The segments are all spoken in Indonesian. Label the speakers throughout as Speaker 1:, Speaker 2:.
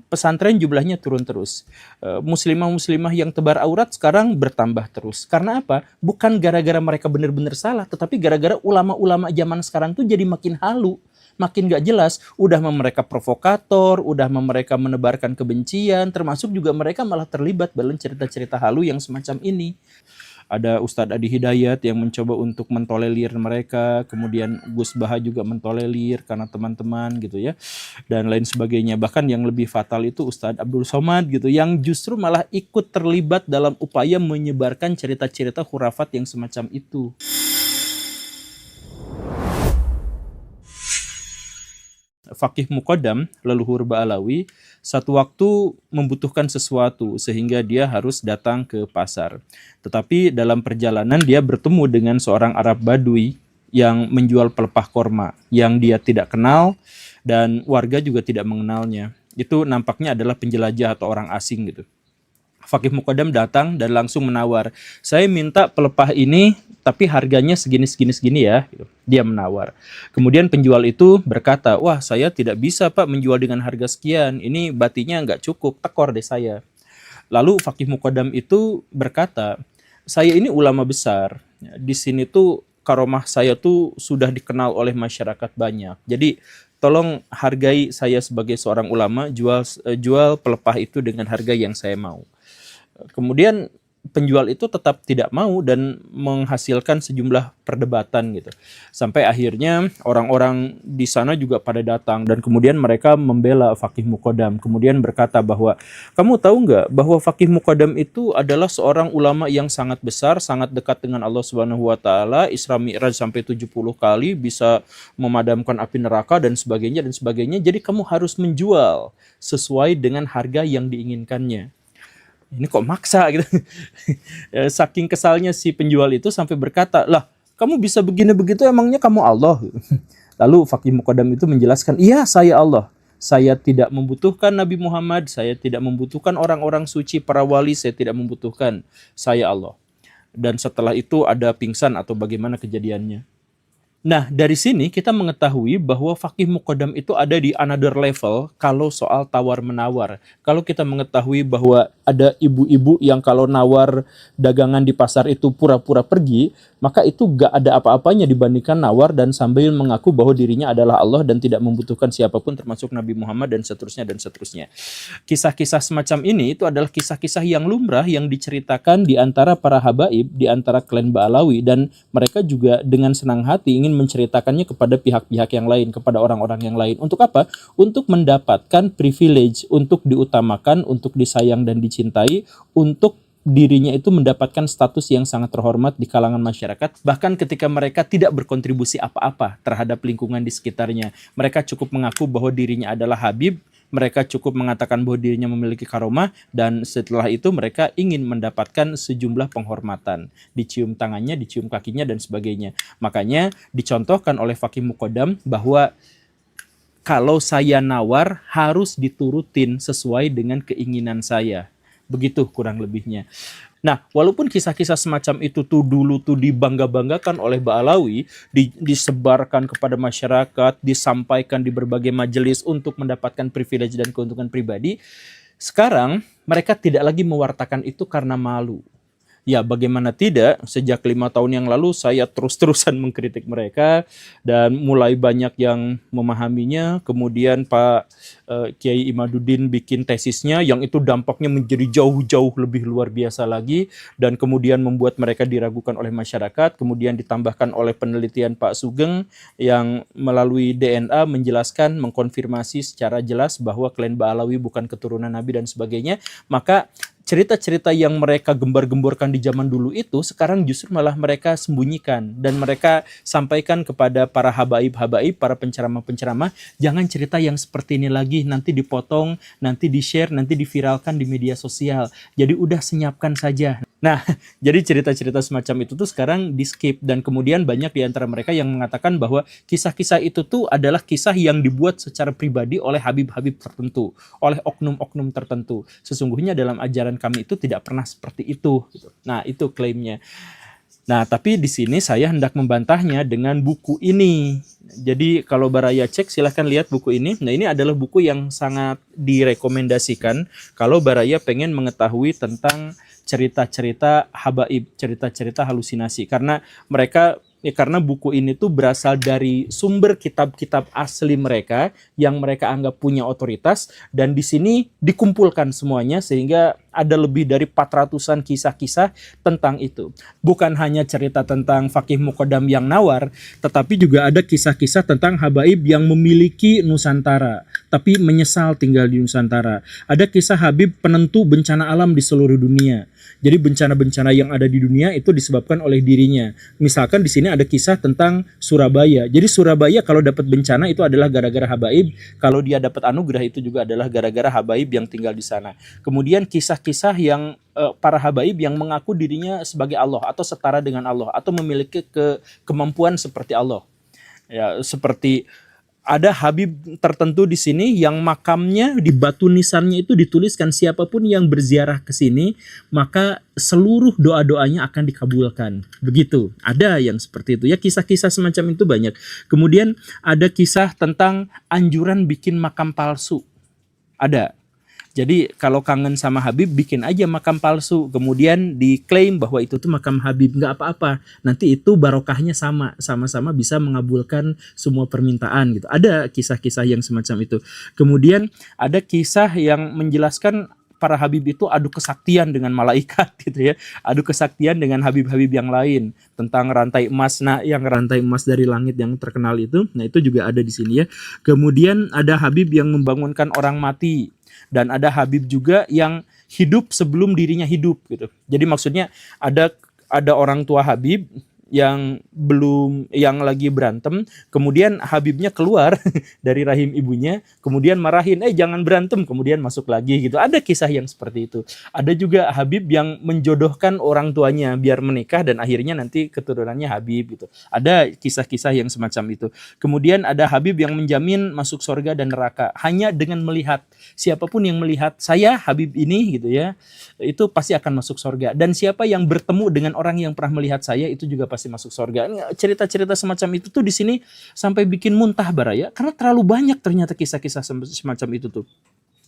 Speaker 1: Pesantren jumlahnya turun terus. Muslimah-muslimah yang tebar aurat sekarang bertambah terus. Karena apa? Bukan gara-gara mereka benar-benar salah, tetapi gara-gara ulama-ulama zaman sekarang tuh jadi makin halu, makin gak jelas. Udah mereka provokator, udah mereka menebarkan kebencian, termasuk juga mereka malah terlibat dalam cerita-cerita halu yang semacam ini. Ada Ustadz Adi Hidayat yang mencoba untuk mentolerir mereka, kemudian Gus Baha juga mentolerir karena teman-teman gitu ya, dan lain sebagainya. Bahkan yang lebih fatal itu Ustadz Abdul Somad gitu, yang justru malah ikut terlibat dalam upaya menyebarkan cerita-cerita khurafat yang semacam itu. Fakih Muqaddam, leluhur Ba'alawi, satu waktu membutuhkan sesuatu sehingga dia harus datang ke pasar. Tetapi dalam perjalanan dia bertemu dengan seorang Arab Badui yang menjual pelepah korma yang dia tidak kenal dan warga juga tidak mengenalnya. Itu nampaknya adalah penjelajah atau orang asing gitu. Fakih Muqaddam datang dan langsung menawar, saya minta pelepah ini tapi harganya segini ya. Dia menawar. Kemudian penjual itu berkata, wah saya tidak bisa Pak menjual dengan harga sekian, ini batinya nggak cukup, tekor deh saya. Lalu Fakih Muqaddam itu berkata, saya ini ulama besar, di sini tuh karomah saya tuh sudah dikenal oleh masyarakat banyak, jadi tolong hargai saya sebagai seorang ulama, jual pelepah itu dengan harga yang saya mau. Kemudian penjual itu tetap tidak mau dan menghasilkan sejumlah perdebatan gitu. Sampai akhirnya orang-orang di sana juga pada datang dan kemudian mereka membela Fakih Muqaddam. Kemudian berkata bahwa, kamu tahu nggak bahwa Fakih Muqaddam itu adalah seorang ulama yang sangat besar, sangat dekat dengan Allah Subhanahu wa taala, Isra Mi'raj sampai 70 kali, bisa memadamkan api neraka dan sebagainya dan sebagainya. Jadi kamu harus menjual sesuai dengan harga yang diinginkannya. Ini kok maksa gitu. Saking kesalnya si penjual itu sampai berkata, lah kamu bisa begini begitu emangnya kamu Allah? Lalu Fakih Muqaddam itu menjelaskan, iya saya Allah. Saya tidak membutuhkan Nabi Muhammad, saya tidak membutuhkan orang-orang suci, para wali, saya tidak membutuhkan. Saya Allah. Dan setelah itu ada pingsan atau bagaimana kejadiannya. Nah, dari sini kita mengetahui bahwa Fakih Muqaddam itu ada di another level kalau soal tawar-menawar. Kalau kita mengetahui bahwa ada ibu-ibu yang kalau nawar dagangan di pasar itu pura-pura pergi, maka itu gak ada apa-apanya dibandingkan nawar dan sambil mengaku bahwa dirinya adalah Allah dan tidak membutuhkan siapapun termasuk Nabi Muhammad dan seterusnya dan seterusnya. Kisah-kisah semacam ini itu adalah kisah-kisah yang lumrah yang diceritakan di antara para habaib, di antara klan Ba'alawi, dan mereka juga dengan senang hati ingin menceritakannya kepada pihak-pihak yang lain, kepada orang-orang yang lain. Untuk apa? Untuk mendapatkan privilege, untuk diutamakan, untuk disayang dan dicintai, untuk dirinya itu mendapatkan status yang sangat terhormat di kalangan masyarakat, bahkan ketika mereka tidak berkontribusi apa-apa terhadap lingkungan di sekitarnya. Mereka cukup mengaku bahwa dirinya adalah Habib, mereka cukup mengatakan bahwa dirinya memiliki karomah, dan setelah itu mereka ingin mendapatkan sejumlah penghormatan, dicium tangannya, dicium kakinya, dan sebagainya. Makanya dicontohkan oleh Fakih Muqaddam bahwa kalau saya nawar harus diturutin sesuai dengan keinginan saya. Begitu kurang lebihnya. Nah, walaupun kisah-kisah semacam itu tuh dulu tuh dibangga-banggakan oleh Ba'alawi, disebarkan kepada masyarakat, disampaikan di berbagai majelis untuk mendapatkan privilege dan keuntungan pribadi, sekarang mereka tidak lagi mewartakan itu karena malu. Ya, bagaimana tidak, sejak 5 tahun yang lalu saya terus-terusan mengkritik mereka dan mulai banyak yang memahaminya. Kemudian Pak Kiai Imaduddin bikin tesisnya yang itu dampaknya menjadi jauh-jauh lebih luar biasa lagi dan kemudian membuat mereka diragukan oleh masyarakat. Kemudian ditambahkan oleh penelitian Pak Sugeng yang melalui DNA menjelaskan, mengkonfirmasi secara jelas bahwa klan Ba'alawi bukan keturunan Nabi dan sebagainya. Maka cerita-cerita yang mereka gembar-gemborkan di zaman dulu itu sekarang justru malah mereka sembunyikan dan mereka sampaikan kepada para habaib-habaib, para penceramah-penceramah, jangan cerita yang seperti ini lagi, nanti dipotong, nanti di-share, nanti diviralkan di media sosial. Jadi udah senyapkan saja. Nah, jadi cerita-cerita semacam itu tuh sekarang di-skip dan kemudian banyak di antara mereka yang mengatakan bahwa kisah-kisah itu tuh adalah kisah yang dibuat secara pribadi oleh habib-habib tertentu, oleh oknum-oknum tertentu. Sesungguhnya dalam ajaran kami itu tidak pernah seperti itu. Nah, itu klaimnya. Nah, tapi di sini saya hendak membantahnya dengan buku ini. Jadi kalau Baraya cek, silahkan lihat buku ini. Nah, ini adalah buku yang sangat direkomendasikan kalau Baraya pengen mengetahui tentang cerita-cerita habaib, cerita-cerita halusinasi. Karena buku ini tuh berasal dari sumber kitab-kitab asli mereka yang mereka anggap punya otoritas, dan di sini dikumpulkan semuanya sehingga ada lebih dari 400-an kisah-kisah tentang itu. Bukan hanya cerita tentang Fakih Muqaddam yang nawar, tetapi juga ada kisah-kisah tentang habaib yang memiliki Nusantara tapi menyesal tinggal di Nusantara. Ada kisah Habib penentu bencana alam di seluruh dunia. Jadi bencana-bencana yang ada di dunia itu disebabkan oleh dirinya. Misalkan di sini ada kisah tentang Surabaya. Jadi Surabaya kalau dapat bencana itu adalah gara-gara habaib. Kalau dia dapat anugerah itu juga adalah gara-gara habaib yang tinggal di sana. Kemudian kisah-kisah yang para habaib yang mengaku dirinya sebagai Allah atau setara dengan Allah atau memiliki kemampuan seperti Allah. Ya, seperti ada habib tertentu di sini yang makamnya di batu nisannya itu dituliskan siapapun yang berziarah ke sini maka seluruh doa-doanya akan dikabulkan. Begitu. Ada yang seperti itu. Ya, kisah-kisah semacam itu banyak. Kemudian ada kisah tentang anjuran bikin makam palsu. Ada. Jadi kalau kangen sama Habib bikin aja makam palsu, kemudian diklaim bahwa itu tuh makam Habib, nggak apa-apa. Nanti itu barokahnya sama-sama bisa mengabulkan semua permintaan gitu. Ada kisah-kisah yang semacam itu. Kemudian ada kisah yang menjelaskan para Habib itu adu kesaktian dengan malaikat gitu ya. Adu kesaktian dengan Habib-Habib yang lain tentang rantai emas. Nah, yang rantai emas dari langit yang terkenal itu, nah itu juga ada di sini ya. Kemudian ada Habib yang membangunkan orang mati. Dan ada Habib juga yang hidup sebelum dirinya hidup gitu. Jadi maksudnya ada orang tua Habib yang lagi berantem, kemudian Habibnya keluar dari rahim ibunya, kemudian marahin, jangan berantem, kemudian masuk lagi gitu. Ada kisah yang seperti itu. Ada juga Habib yang menjodohkan orang tuanya biar menikah dan akhirnya nanti keturunannya Habib gitu. Ada kisah-kisah yang semacam itu. Kemudian ada Habib yang menjamin masuk surga dan neraka hanya dengan melihat. Siapapun yang melihat saya Habib ini gitu ya, itu pasti akan masuk surga. Dan siapa yang bertemu dengan orang yang pernah melihat saya itu juga pasti masuk surga. Cerita-cerita semacam itu tuh di sini sampai bikin muntah Baraya karena terlalu banyak ternyata kisah-kisah semacam itu tuh.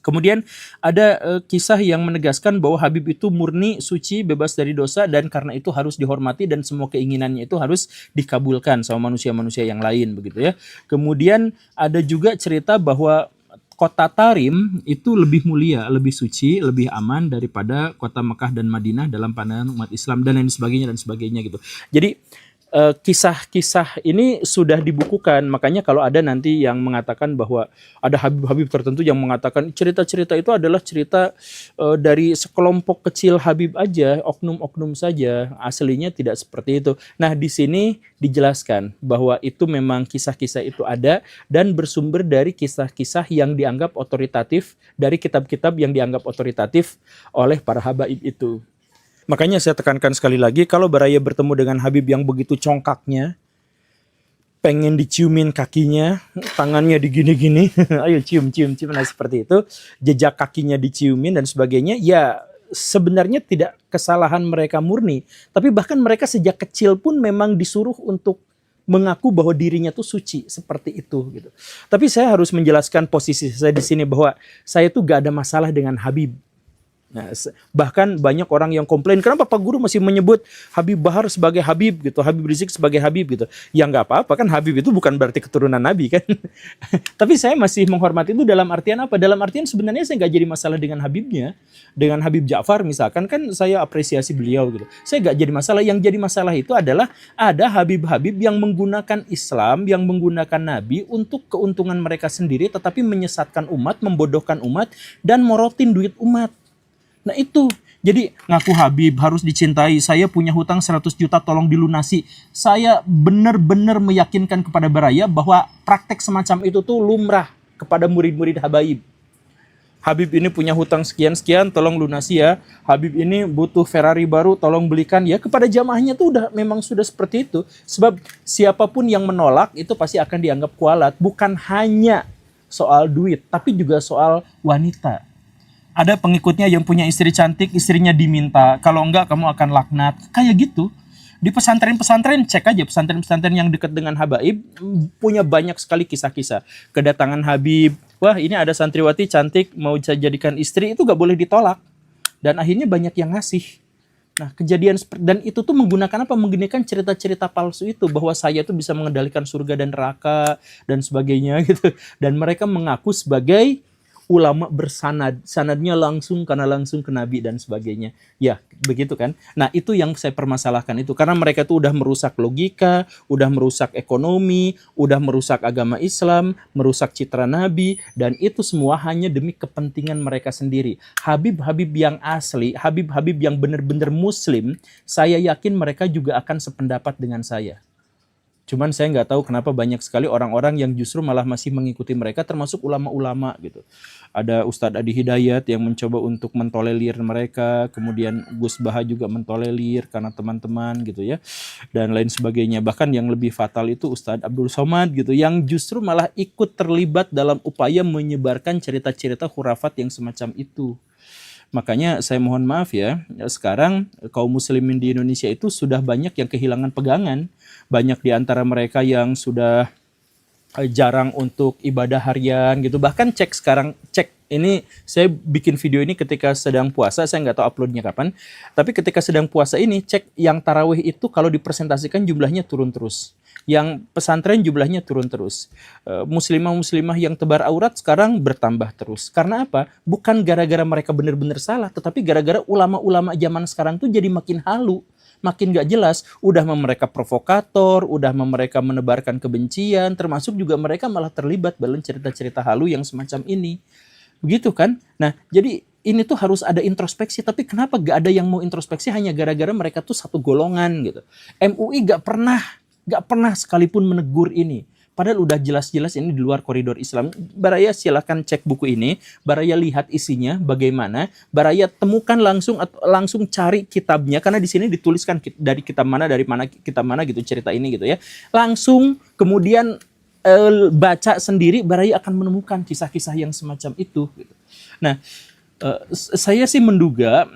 Speaker 1: Kemudian ada kisah yang menegaskan bahwa Habib itu murni, suci, bebas dari dosa dan karena itu harus dihormati dan semua keinginannya itu harus dikabulkan sama manusia-manusia yang lain begitu ya. Kemudian ada juga cerita bahwa kota Tarim itu lebih mulia, lebih suci, lebih aman daripada kota Mekah dan Madinah dalam pandangan umat Islam dan lain sebagainya gitu. Jadi kisah-kisah ini sudah dibukukan, makanya kalau ada nanti yang mengatakan bahwa ada Habib-Habib tertentu yang mengatakan cerita-cerita itu adalah cerita dari sekelompok kecil Habib aja, oknum-oknum saja, aslinya tidak seperti itu. Nah di sini dijelaskan bahwa itu memang kisah-kisah itu ada dan bersumber dari kisah-kisah yang dianggap otoritatif, dari kitab-kitab yang dianggap otoritatif oleh para habaib itu. Makanya saya tekankan sekali lagi, kalau Baraya bertemu dengan Habib yang begitu congkaknya, pengen diciumin kakinya, tangannya digini-gini, ayo cium, nah seperti itu, jejak kakinya diciumin dan sebagainya, ya sebenarnya tidak kesalahan mereka murni, tapi bahkan mereka sejak kecil pun memang disuruh untuk mengaku bahwa dirinya tuh suci seperti itu gitu. Tapi saya harus menjelaskan posisi saya di sini bahwa saya tuh gak ada masalah dengan Habib. Nah, bahkan banyak orang yang komplain, kenapa Pak Guru masih menyebut Habib Bahar sebagai Habib gitu, Habib Rizik sebagai Habib gitu. Ya nggak apa-apa kan, Habib itu bukan berarti keturunan Nabi kan. Tapi saya masih menghormati itu dalam artian apa? Dalam artian sebenarnya saya nggak jadi masalah dengan Habibnya. Dengan Habib Ja'far misalkan kan saya apresiasi beliau gitu. Saya nggak jadi masalah. Yang jadi masalah itu adalah ada Habib-Habib yang menggunakan Islam, yang menggunakan Nabi untuk keuntungan mereka sendiri, tetapi menyesatkan umat, membodohkan umat, dan morotin duit umat. Nah itu, jadi ngaku Habib harus dicintai, saya punya hutang 100 juta tolong dilunasi. Saya benar-benar meyakinkan kepada Baraya bahwa praktek semacam itu tuh lumrah kepada murid-murid habaib. Habib ini punya hutang sekian-sekian, tolong lunasi ya. Habib ini butuh Ferrari baru, tolong belikan ya. Kepada jamaahnya tuh memang sudah seperti itu. Sebab siapapun yang menolak itu pasti akan dianggap kualat. Bukan hanya soal duit, tapi juga soal wanita. Ada pengikutnya yang punya istri cantik, istrinya diminta. Kalau enggak kamu akan laknat. Kayak gitu. Di pesantren-pesantren, cek aja pesantren-pesantren yang dekat dengan Habaib, punya banyak sekali kisah-kisah. Kedatangan Habib, wah ini ada santriwati cantik, mau saya jadikan istri, itu gak boleh ditolak. Dan akhirnya banyak yang ngasih. Nah, kejadian dan itu tuh menggunakan apa? Menggunakan cerita-cerita palsu itu bahwa saya tuh bisa mengendalikan surga dan neraka dan sebagainya gitu. Dan mereka mengaku sebagai ulama bersanad, sanadnya langsung karena langsung ke Nabi dan sebagainya. Ya, begitu kan? Nah, itu yang saya permasalahkan itu karena mereka tuh udah merusak logika, udah merusak ekonomi, udah merusak agama Islam, merusak citra Nabi dan itu semua hanya demi kepentingan mereka sendiri. Habib-habib yang asli, habib-habib yang benar-benar muslim, saya yakin mereka juga akan sependapat dengan saya. Cuman saya nggak tahu kenapa banyak sekali orang-orang yang justru malah masih mengikuti mereka, termasuk ulama-ulama gitu. Ada Ustadz Adi Hidayat yang mencoba untuk mentolerir mereka, kemudian Gus Baha juga mentolerir karena teman-teman gitu ya, dan lain sebagainya. Bahkan yang lebih fatal itu Ustadz Abdul Somad gitu, yang justru malah ikut terlibat dalam upaya menyebarkan cerita-cerita khurafat yang semacam itu. Makanya saya mohon maaf ya, sekarang kaum muslimin di Indonesia itu sudah banyak yang kehilangan pegangan. Banyak di antara mereka yang sudah jarang untuk ibadah harian gitu. Bahkan cek ini saya bikin video ini ketika sedang puasa, saya nggak tahu uploadnya kapan. Tapi ketika sedang puasa ini, cek yang tarawih itu kalau dipresentasikan jumlahnya turun terus. Yang pesantren jumlahnya turun terus. Muslimah-muslimah yang tebar aurat sekarang bertambah terus. Karena apa? Bukan gara-gara mereka benar-benar salah, tetapi gara-gara ulama-ulama zaman sekarang tuh jadi makin halu, makin gak jelas. Udah mereka provokator, udah mereka menebarkan kebencian, termasuk juga mereka malah terlibat dalam cerita-cerita halu yang semacam ini. Begitu kan? Nah, jadi ini tuh harus ada introspeksi, tapi kenapa gak ada yang mau introspeksi hanya gara-gara mereka tuh satu golongan gitu. MUI gak pernah sekalipun menegur ini. Padahal udah jelas-jelas ini di luar koridor Islam. Baraya silakan cek buku ini, Baraya lihat isinya bagaimana, Baraya temukan langsung cari kitabnya karena di sini dituliskan dari kitab mana kitab mana gitu cerita ini gitu ya. Langsung kemudian baca sendiri, Baraya akan menemukan kisah-kisah yang semacam itu gitu. Nah, saya sih menduga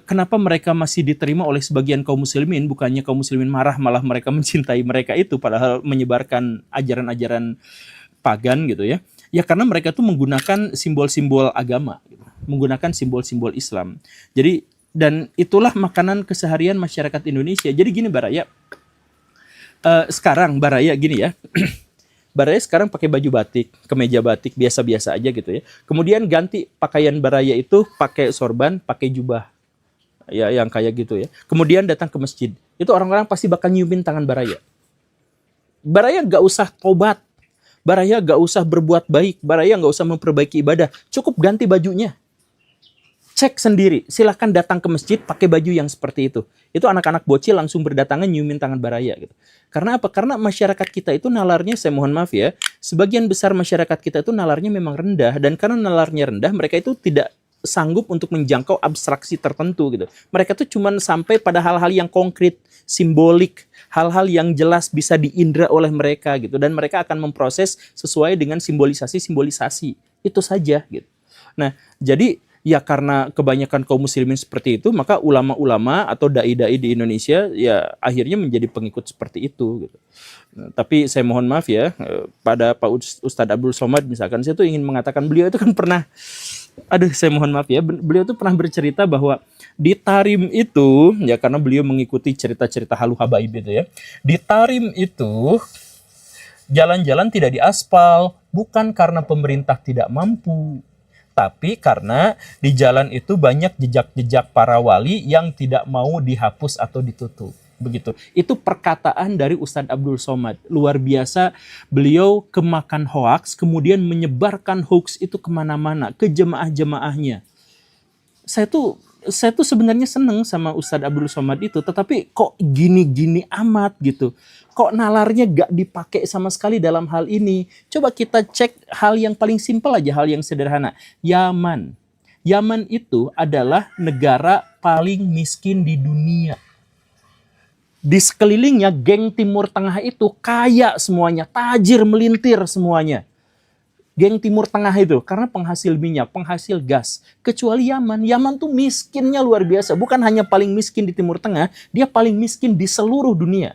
Speaker 1: kenapa mereka masih diterima oleh sebagian kaum muslimin, bukannya kaum muslimin marah malah mereka mencintai mereka itu padahal menyebarkan ajaran-ajaran pagan gitu ya. Ya karena mereka tuh menggunakan simbol-simbol agama gitu. Menggunakan simbol-simbol Islam. Jadi dan itulah makanan keseharian masyarakat Indonesia. Jadi gini Baraya. Sekarang Baraya gini ya. Baraya sekarang pakai baju batik, kemeja batik biasa-biasa aja gitu ya. Kemudian ganti pakaian Baraya itu pakai sorban, pakai jubah. Ya yang kayak gitu ya. Kemudian datang ke masjid. Itu orang-orang pasti bakal nyiumin tangan Baraya. Baraya gak usah tobat. Baraya gak usah berbuat baik. Baraya gak usah memperbaiki ibadah. Cukup ganti bajunya. Cek sendiri, silahkan datang ke masjid pakai baju yang seperti itu. Itu anak-anak bocil langsung berdatangan nyiumin tangan Baraya gitu. Karena apa? Karena masyarakat kita itu nalarnya, saya mohon maaf ya, sebagian besar masyarakat kita itu nalarnya memang rendah, dan karena nalarnya rendah, mereka itu tidak sanggup untuk menjangkau abstraksi tertentu gitu. Mereka tuh cuman sampai pada hal-hal yang konkret, simbolik, hal-hal yang jelas bisa diindra oleh mereka gitu, dan mereka akan memproses sesuai dengan simbolisasi-simbolisasi. Itu saja gitu. Nah, jadi ya karena kebanyakan kaum muslimin seperti itu, maka ulama-ulama atau dai-dai di Indonesia ya akhirnya menjadi pengikut seperti itu gitu. Nah, tapi saya mohon maaf ya, pada Pak Ustadz Abdul Somad misalkan, saya tuh ingin mengatakan beliau itu kan pernah, saya mohon maaf ya, beliau tuh pernah bercerita bahwa di Tarim itu, ya karena beliau mengikuti cerita-cerita halu habaib itu ya, di Tarim itu jalan-jalan tidak diaspal, bukan karena pemerintah tidak mampu, tapi karena di jalan itu banyak jejak-jejak para wali yang tidak mau dihapus atau ditutup. Begitu. Itu perkataan dari Ustadz Abdul Somad. Luar biasa, beliau kemakan hoaks, kemudian menyebarkan hoaks itu kemana-mana, ke jemaah-jemaahnya. Saya tuh sebenarnya seneng sama Ustadz Abdul Somad itu, tetapi kok gini-gini amat gitu. Kok nalarnya gak dipakai sama sekali dalam hal ini? Coba kita cek hal yang paling simpel aja, hal yang sederhana. Yaman. Yaman itu adalah negara paling miskin di dunia. Di sekelilingnya geng Timur Tengah itu kaya semuanya, tajir melintir semuanya. geng Timur Tengah itu, karena penghasil minyak, penghasil gas. Kecuali Yaman. Yaman tuh miskinnya luar biasa. Bukan hanya paling miskin di Timur Tengah, dia paling miskin di seluruh dunia.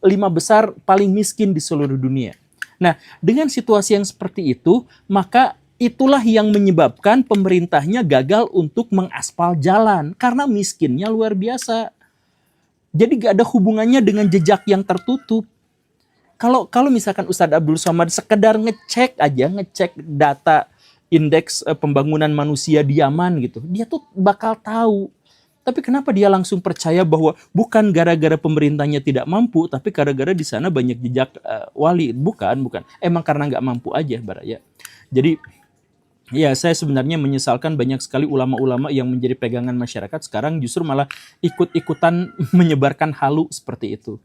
Speaker 1: 5 besar paling miskin di seluruh dunia. Nah, dengan situasi yang seperti itu, maka itulah yang menyebabkan pemerintahnya gagal untuk mengaspal jalan. Karena miskinnya luar biasa. Jadi gak ada hubungannya dengan jejak yang tertutup. Kalau misalkan Ustadz Abdul Somad sekedar ngecek data indeks pembangunan manusia di Yaman gitu, dia tuh bakal tahu. Tapi kenapa dia langsung percaya bahwa bukan gara-gara pemerintahnya tidak mampu, tapi gara-gara di sana banyak jejak wali? Bukan. Emang karena nggak mampu aja, Baraya. Jadi ya, saya sebenarnya menyesalkan banyak sekali ulama-ulama yang menjadi pegangan masyarakat sekarang justru malah ikut-ikutan menyebarkan halu seperti itu.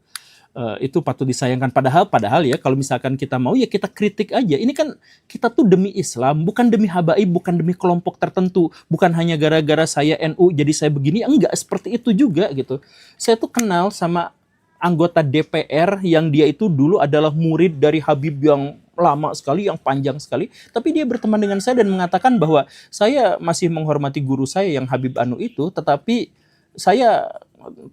Speaker 1: Itu patut disayangkan. Padahal ya, kalau misalkan kita mau ya kita kritik aja. Ini kan kita tuh demi Islam, bukan demi habaib, bukan demi kelompok tertentu, bukan hanya gara-gara saya NU jadi saya begini. Enggak seperti itu juga gitu. Saya tuh kenal sama anggota DPR yang dia itu dulu adalah murid dari Habib yang lama sekali, yang panjang sekali, tapi dia berteman dengan saya dan mengatakan bahwa saya masih menghormati guru saya yang Habib Anu itu, tetapi saya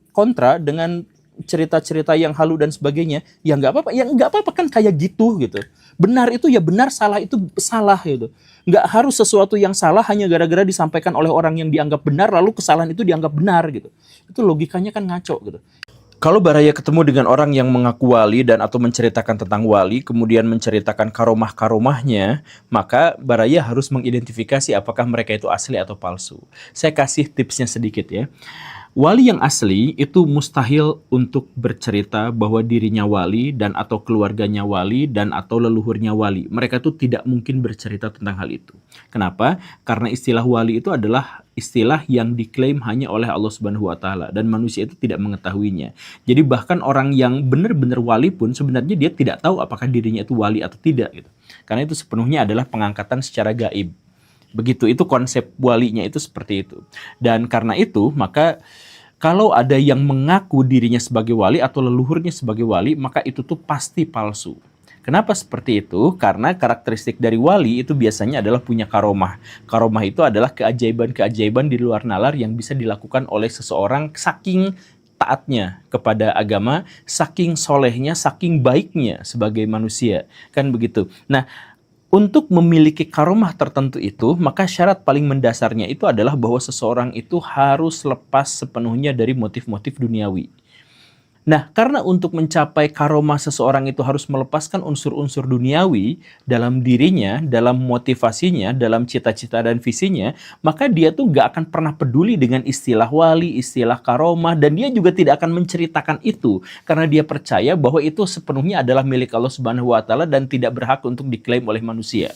Speaker 1: kontra dengan cerita-cerita yang halu dan sebagainya. Ya nggak apa-apa, kan kayak gitu. Benar itu ya benar, salah itu salah gitu. Nggak harus sesuatu yang salah hanya gara-gara disampaikan oleh orang yang dianggap benar lalu kesalahan itu dianggap benar gitu. Itu logikanya kan ngaco gitu. Kalau Baraya ketemu dengan orang yang mengaku wali dan atau menceritakan tentang wali, kemudian menceritakan karomah-karomahnya, maka Baraya harus mengidentifikasi apakah mereka itu asli atau palsu. Saya kasih tipsnya sedikit ya. Wali yang asli itu mustahil untuk bercerita bahwa dirinya wali dan atau keluarganya wali dan atau leluhurnya wali. Mereka tuh tidak mungkin bercerita tentang hal itu. Kenapa? Karena istilah wali itu adalah istilah yang diklaim hanya oleh Allah Subhanahu wa taala dan manusia itu tidak mengetahuinya. Jadi bahkan orang yang benar-benar wali pun sebenarnya dia tidak tahu apakah dirinya itu wali atau tidak gitu. Karena itu sepenuhnya adalah pengangkatan secara gaib. Begitu, itu konsep walinya itu seperti itu. Dan karena itu, maka kalau ada yang mengaku dirinya sebagai wali atau leluhurnya sebagai wali, maka itu tuh pasti palsu. Kenapa seperti itu? Karena karakteristik dari wali itu biasanya adalah punya karomah. Karomah itu adalah keajaiban-keajaiban di luar nalar yang bisa dilakukan oleh seseorang saking taatnya kepada agama, saking solehnya, saking baiknya sebagai manusia. Kan begitu. Nah, untuk memiliki karomah tertentu itu, maka syarat paling mendasarnya itu adalah bahwa seseorang itu harus lepas sepenuhnya dari motif-motif duniawi. Nah, karena untuk mencapai karomah seseorang itu harus melepaskan unsur-unsur duniawi dalam dirinya, dalam motivasinya, dalam cita-cita dan visinya, maka dia tuh gak akan pernah peduli dengan istilah wali, istilah karomah, dan dia juga tidak akan menceritakan itu, karena dia percaya bahwa itu sepenuhnya adalah milik Allah Subhanahu wa taala dan tidak berhak untuk diklaim oleh manusia.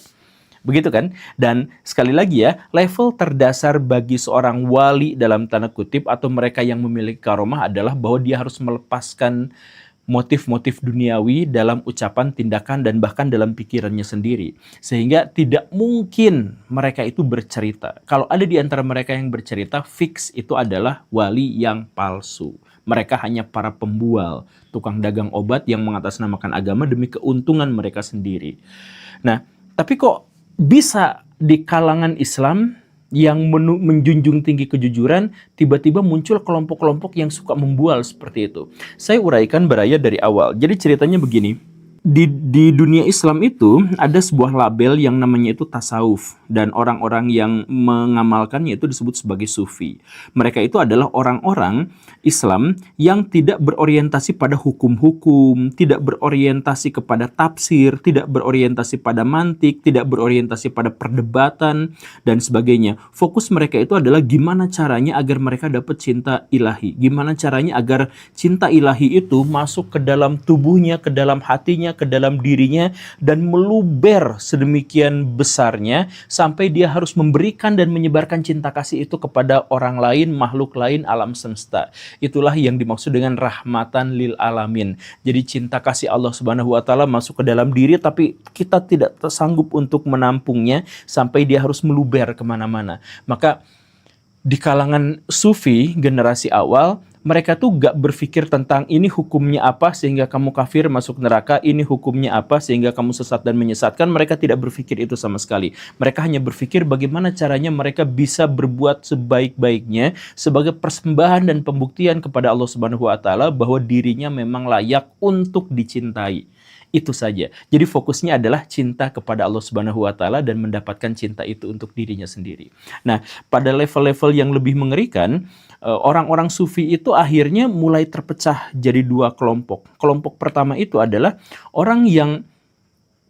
Speaker 1: Begitu kan? Dan sekali lagi ya, level terdasar bagi seorang wali dalam tanda kutip atau mereka yang memiliki karomah adalah bahwa dia harus melepaskan motif-motif duniawi dalam ucapan, tindakan, dan bahkan dalam pikirannya sendiri. Sehingga tidak mungkin mereka itu bercerita. Kalau ada di antara mereka yang bercerita, fix itu adalah wali yang palsu. Mereka hanya para pembual, tukang dagang obat yang mengatasnamakan agama demi keuntungan mereka sendiri. Nah, tapi kok bisa di kalangan Islam yang menjunjung tinggi kejujuran, tiba-tiba muncul kelompok-kelompok yang suka membual seperti itu. Saya uraikan Baraya dari awal. Jadi ceritanya begini. Di dunia Islam itu ada sebuah label yang namanya itu tasawuf, dan orang-orang yang mengamalkannya itu disebut sebagai sufi. Mereka itu adalah orang-orang Islam yang tidak berorientasi pada hukum-hukum, tidak berorientasi kepada tafsir, tidak berorientasi pada mantik, tidak berorientasi pada perdebatan dan sebagainya. Fokus mereka itu adalah gimana caranya agar mereka dapat cinta ilahi, gimana caranya agar cinta ilahi itu masuk ke dalam tubuhnya, ke dalam hatinya, ke dalam dirinya, dan meluber sedemikian besarnya sampai dia harus memberikan dan menyebarkan cinta kasih itu kepada orang lain, makhluk lain, alam semesta. Itulah yang dimaksud dengan rahmatan lil alamin. Jadi cinta kasih Allah Subhanahu wa taala masuk ke dalam diri, tapi kita tidak sanggup untuk menampungnya sampai dia harus meluber kemana-mana. Maka di kalangan sufi generasi awal, Mereka tuh gak berpikir tentang ini hukumnya apa sehingga kamu kafir masuk neraka, ini hukumnya apa sehingga kamu sesat dan menyesatkan. Mereka tidak berpikir itu sama sekali. Mereka hanya berpikir bagaimana caranya mereka bisa berbuat sebaik-baiknya sebagai persembahan dan pembuktian kepada Allah Subhanahu wa taala bahwa dirinya memang layak untuk dicintai. Itu saja. Jadi fokusnya adalah cinta kepada Allah Subhanahu wa taala dan mendapatkan cinta itu untuk dirinya sendiri. Nah, pada level-level yang lebih mengerikan, orang-orang sufi itu akhirnya mulai terpecah jadi dua kelompok. Kelompok pertama itu adalah orang yang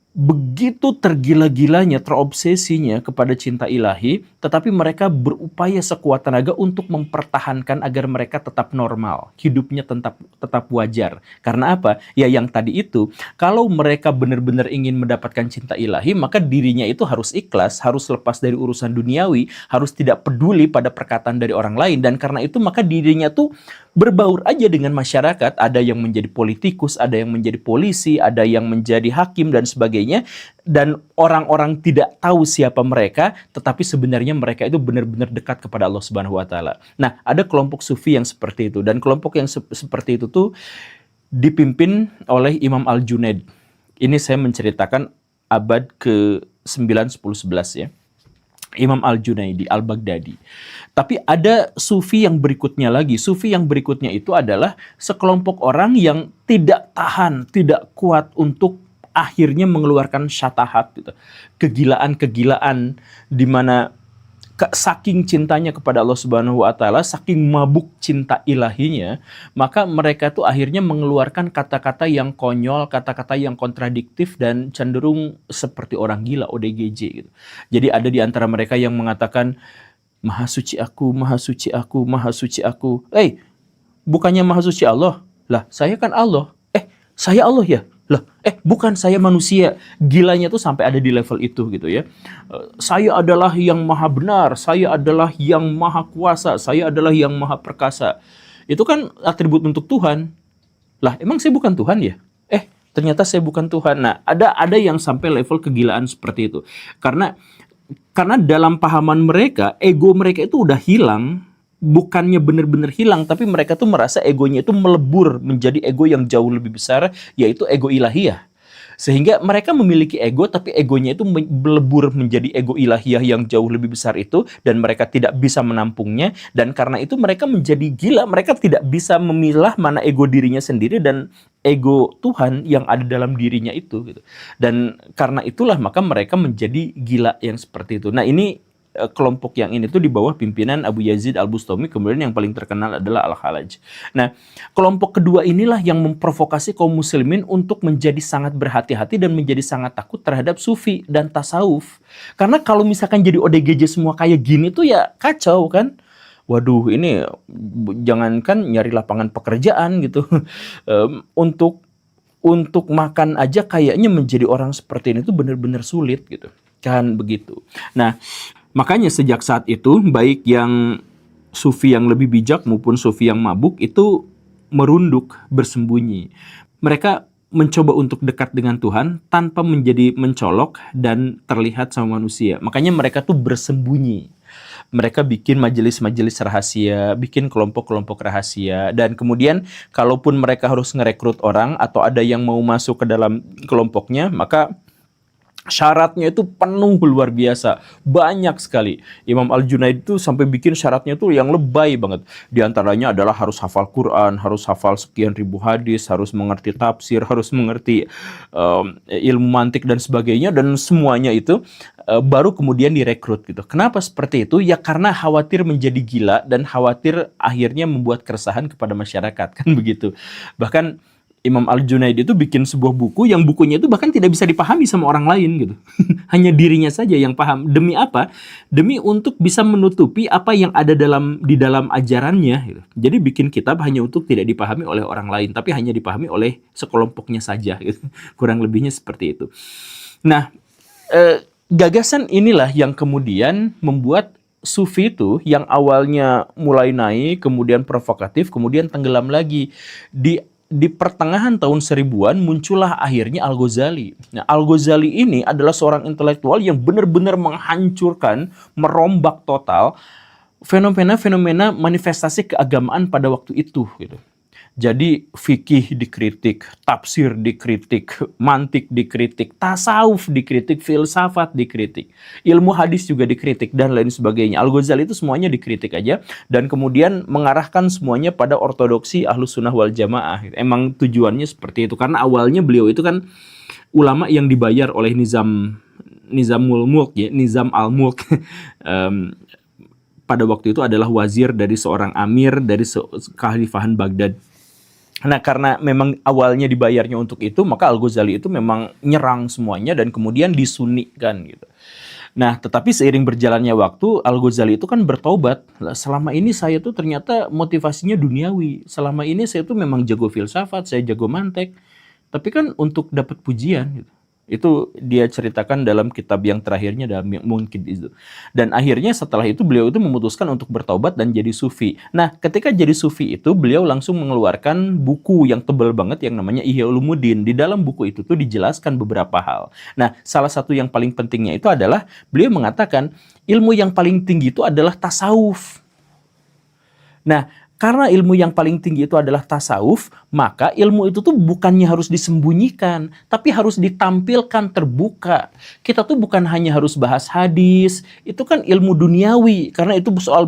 Speaker 1: begitu tergila-gilanya, terobsesinya kepada cinta ilahi, tetapi mereka berupaya sekuat tenaga untuk mempertahankan agar mereka tetap normal, hidupnya tetap wajar. Karena apa? Ya yang tadi itu, kalau mereka benar-benar ingin mendapatkan cinta ilahi, maka dirinya itu harus ikhlas, harus lepas dari urusan duniawi, harus tidak peduli pada perkataan dari orang lain, dan karena itu maka dirinya tuh berbaur aja dengan masyarakat. Ada yang menjadi politikus, ada yang menjadi polisi, ada yang menjadi hakim dan sebagainya, dan orang-orang tidak tahu siapa mereka, tetapi sebenarnya mereka itu benar-benar dekat kepada Allah Subhanahu wa taala. Nah, ada kelompok sufi yang seperti itu, dan kelompok yang seperti itu tuh dipimpin oleh Imam Al-Junaid. Ini saya menceritakan abad ke-9, 10, 11 ya. Imam Al-Junaidi, Al-Baghdadi. Tapi ada sufi yang berikutnya lagi. Sufi yang berikutnya itu adalah sekelompok orang yang tidak tahan, tidak kuat untuk akhirnya mengeluarkan syatahat gitu. Kegilaan-kegilaan di mana saking cintanya kepada Allah Subhanahu wa taala, saking mabuk cinta ilahinya, maka mereka tuh akhirnya mengeluarkan kata-kata yang konyol, kata-kata yang kontradiktif dan cenderung seperti orang gila, ODGJ gitu. Jadi ada di antara mereka yang mengatakan maha suci aku, maha suci aku, maha suci aku. Bukannya maha suci Allah? Lah, saya kan Allah. Saya Allah ya? Lah, bukan, saya manusia. Gilanya tuh sampai ada di level itu gitu ya. Saya adalah yang maha benar, saya adalah yang maha kuasa, saya adalah yang maha perkasa. Itu kan atribut untuk Tuhan. Lah, emang saya bukan Tuhan ya? Ternyata saya bukan Tuhan. Nah, ada yang sampai level kegilaan seperti itu. Karena dalam pahaman mereka, ego mereka itu udah hilang. Bukannya benar-benar hilang, tapi mereka tuh merasa egonya itu melebur menjadi ego yang jauh lebih besar, yaitu ego ilahiyah. Sehingga mereka memiliki ego, tapi egonya itu melebur menjadi ego ilahiyah yang jauh lebih besar itu, dan mereka tidak bisa menampungnya, dan karena itu mereka menjadi gila. Mereka tidak bisa memilah mana ego dirinya sendiri dan ego Tuhan yang ada dalam dirinya itu gitu. Dan karena itulah maka mereka menjadi gila yang seperti itu. Nah, ini kelompok yang ini tuh di bawah pimpinan Abu Yazid Al-Bustami, kemudian yang paling terkenal adalah Al-Khalaj. Nah, kelompok kedua inilah yang memprovokasi kaum muslimin untuk menjadi sangat berhati-hati dan menjadi sangat takut terhadap sufi dan tasawuf. Karena kalau misalkan jadi ODGJ semua kayak gini tuh ya kacau kan. Waduh, ini jangankan nyari lapangan pekerjaan gitu. Untuk makan aja kayaknya menjadi orang seperti ini tuh benar-benar sulit gitu. Kan begitu. Nah, makanya sejak saat itu, baik yang sufi yang lebih bijak maupun sufi yang mabuk itu merunduk, bersembunyi. Mereka mencoba untuk dekat dengan Tuhan tanpa menjadi mencolok dan terlihat sama manusia. Makanya mereka tuh bersembunyi. Mereka bikin majelis-majelis rahasia, bikin kelompok-kelompok rahasia, dan kemudian kalaupun mereka harus ngerekrut orang atau ada yang mau masuk ke dalam kelompoknya, maka syaratnya itu penuh luar biasa, banyak sekali. Imam Al-Junaid itu sampai bikin syaratnya tuh yang lebay banget. Di antaranya adalah harus hafal Quran, harus hafal sekian ribu hadis, harus mengerti tafsir, harus mengerti ilmu mantik dan sebagainya, dan semuanya itu baru kemudian direkrut gitu. Kenapa seperti itu? Ya karena khawatir menjadi gila dan khawatir akhirnya membuat keresahan kepada masyarakat, kan begitu. Bahkan Imam Al-Junaid itu bikin sebuah buku yang bukunya itu bahkan tidak bisa dipahami sama orang lain gitu. Hanya dirinya saja yang paham. Demi apa? Demi untuk bisa menutupi apa yang ada di dalam ajarannya gitu. Jadi bikin kitab hanya untuk tidak dipahami oleh orang lain, tapi hanya dipahami oleh sekelompoknya saja gitu. Kurang lebihnya seperti itu. Nah, gagasan inilah yang kemudian membuat sufi itu yang awalnya mulai naik, kemudian provokatif, kemudian tenggelam lagi. Di pertengahan tahun 1000-an muncullah akhirnya Al-Ghazali. Nah, Al-Ghazali ini adalah seorang intelektual yang benar-benar menghancurkan, merombak total fenomena-fenomena manifestasi keagamaan pada waktu itu gitu. Jadi fikih dikritik, tafsir dikritik, mantik dikritik, tasawuf dikritik, filsafat dikritik, ilmu hadis juga dikritik dan lain sebagainya. Al-Ghazali itu semuanya dikritik aja dan kemudian mengarahkan semuanya pada ortodoksi Ahlus Sunnah wal Jamaah. Emang tujuannya seperti itu karena awalnya beliau itu kan ulama yang dibayar oleh Nizamul Mulk ya, Nizam al-Mulk. Pada waktu itu adalah wazir dari seorang amir dari kekhalifahan Baghdad. Nah, karena memang awalnya dibayarnya untuk itu, maka Al-Ghazali itu memang nyerang semuanya dan kemudian disunnikan gitu. Nah, tetapi seiring berjalannya waktu, Al-Ghazali itu kan bertobat. Selama ini saya tuh ternyata motivasinya duniawi. Selama ini saya tuh memang jago filsafat, saya jago mantek. Tapi kan untuk dapat pujian gitu. Itu dia ceritakan dalam kitab yang terakhirnya dalam Mungkin itu. Dan akhirnya setelah itu beliau itu memutuskan untuk bertaubat dan jadi sufi. Nah, ketika jadi sufi itu beliau langsung mengeluarkan buku yang tebal banget yang namanya Ihya Ulumuddin. Di dalam buku itu tuh dijelaskan beberapa hal. Nah, salah satu yang paling pentingnya itu adalah beliau mengatakan ilmu yang paling tinggi itu adalah tasawuf. Nah, karena ilmu yang paling tinggi itu adalah tasawuf, maka ilmu itu tuh bukannya harus disembunyikan, tapi harus ditampilkan terbuka. Kita tuh bukan hanya harus bahas hadis, itu kan ilmu duniawi, karena itu soal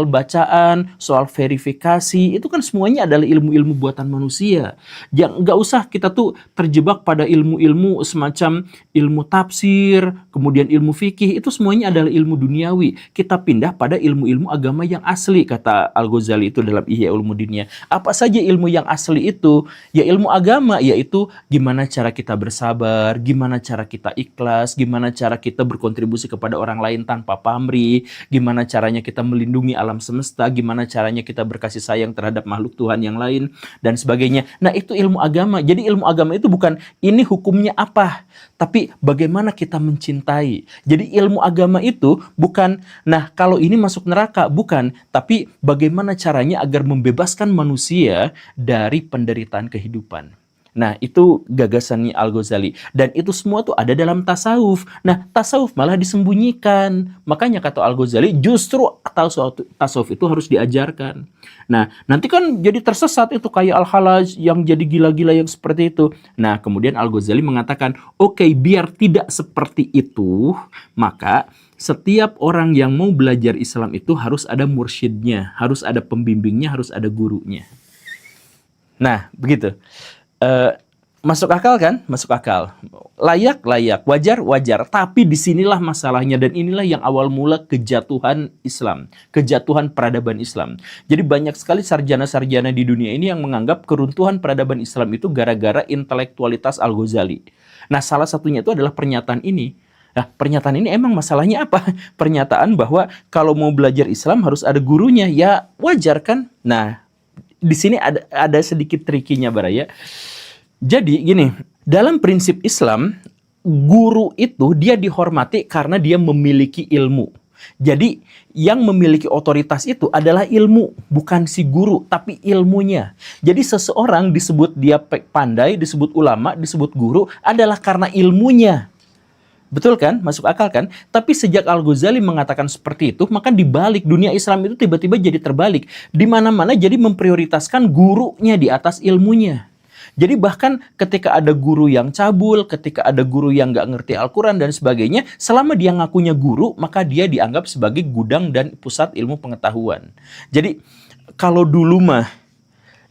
Speaker 1: bacaan, soal verifikasi, itu kan semuanya adalah ilmu-ilmu buatan manusia. Nggak usah kita tuh terjebak pada ilmu-ilmu semacam ilmu tafsir, kemudian ilmu fikih, itu semuanya adalah ilmu duniawi. Kita pindah pada ilmu-ilmu agama yang asli, kata Al-Ghazali itu dalam Ihya Ulumuddinnya. Apa saja ilmu yang asli itu? Ya ilmu agama, yaitu gimana cara kita bersabar, gimana cara kita ikhlas, gimana cara kita berkontribusi kepada orang lain tanpa pamrih, gimana caranya kita melindungi alam semesta, gimana caranya kita berkasih sayang terhadap makhluk Tuhan yang lain, dan sebagainya. Nah, itu ilmu agama. Jadi ilmu agama itu bukan ini hukumnya apa, tapi bagaimana kita mencintai. Jadi ilmu agama itu bukan, nah kalau ini masuk neraka, bukan, tapi bagaimana caranya agar membebaskan manusia dari penderitaan kehidupan. Nah, itu gagasannya Al-Ghazali. Dan itu semua tuh ada dalam tasawuf. Nah, tasawuf malah disembunyikan. Makanya kata Al-Ghazali, justru tasawuf itu harus diajarkan. Nah, nanti kan jadi tersesat itu kayak Al-Halaj yang jadi gila-gila yang seperti itu. Nah, kemudian Al-Ghazali mengatakan, oke, biar tidak seperti itu, maka setiap orang yang mau belajar Islam itu harus ada mursyidnya, harus ada pembimbingnya, harus ada gurunya. Nah, begitu. Masuk akal kan? Masuk akal. Layak, wajar, wajar. Tapi disinilah masalahnya dan inilah yang awal mula kejatuhan Islam, kejatuhan peradaban Islam. Jadi banyak sekali sarjana-sarjana di dunia ini yang menganggap keruntuhan peradaban Islam itu gara-gara intelektualitas Al-Ghazali. Nah, salah satunya itu adalah pernyataan ini. Nah, pernyataan ini emang masalahnya apa? Pernyataan bahwa kalau mau belajar Islam harus ada gurunya. Ya, wajar kan? Nah, di sini ada sedikit trikinya, Baraya. Jadi gini, dalam prinsip Islam, guru itu dia dihormati karena dia memiliki ilmu. Jadi yang memiliki otoritas itu adalah ilmu, bukan si guru, tapi ilmunya. Jadi seseorang disebut dia pandai, disebut ulama, disebut guru adalah karena ilmunya. Betul kan? Masuk akal kan? Tapi sejak Al-Ghazali mengatakan seperti itu, maka dibalik, dunia Islam itu tiba-tiba jadi terbalik. Di mana-mana jadi memprioritaskan gurunya di atas ilmunya. Jadi bahkan ketika ada guru yang cabul, ketika ada guru yang nggak ngerti Al-Quran dan sebagainya, selama dia ngakunya guru, maka dia dianggap sebagai gudang dan pusat ilmu pengetahuan. Jadi kalau dulu mah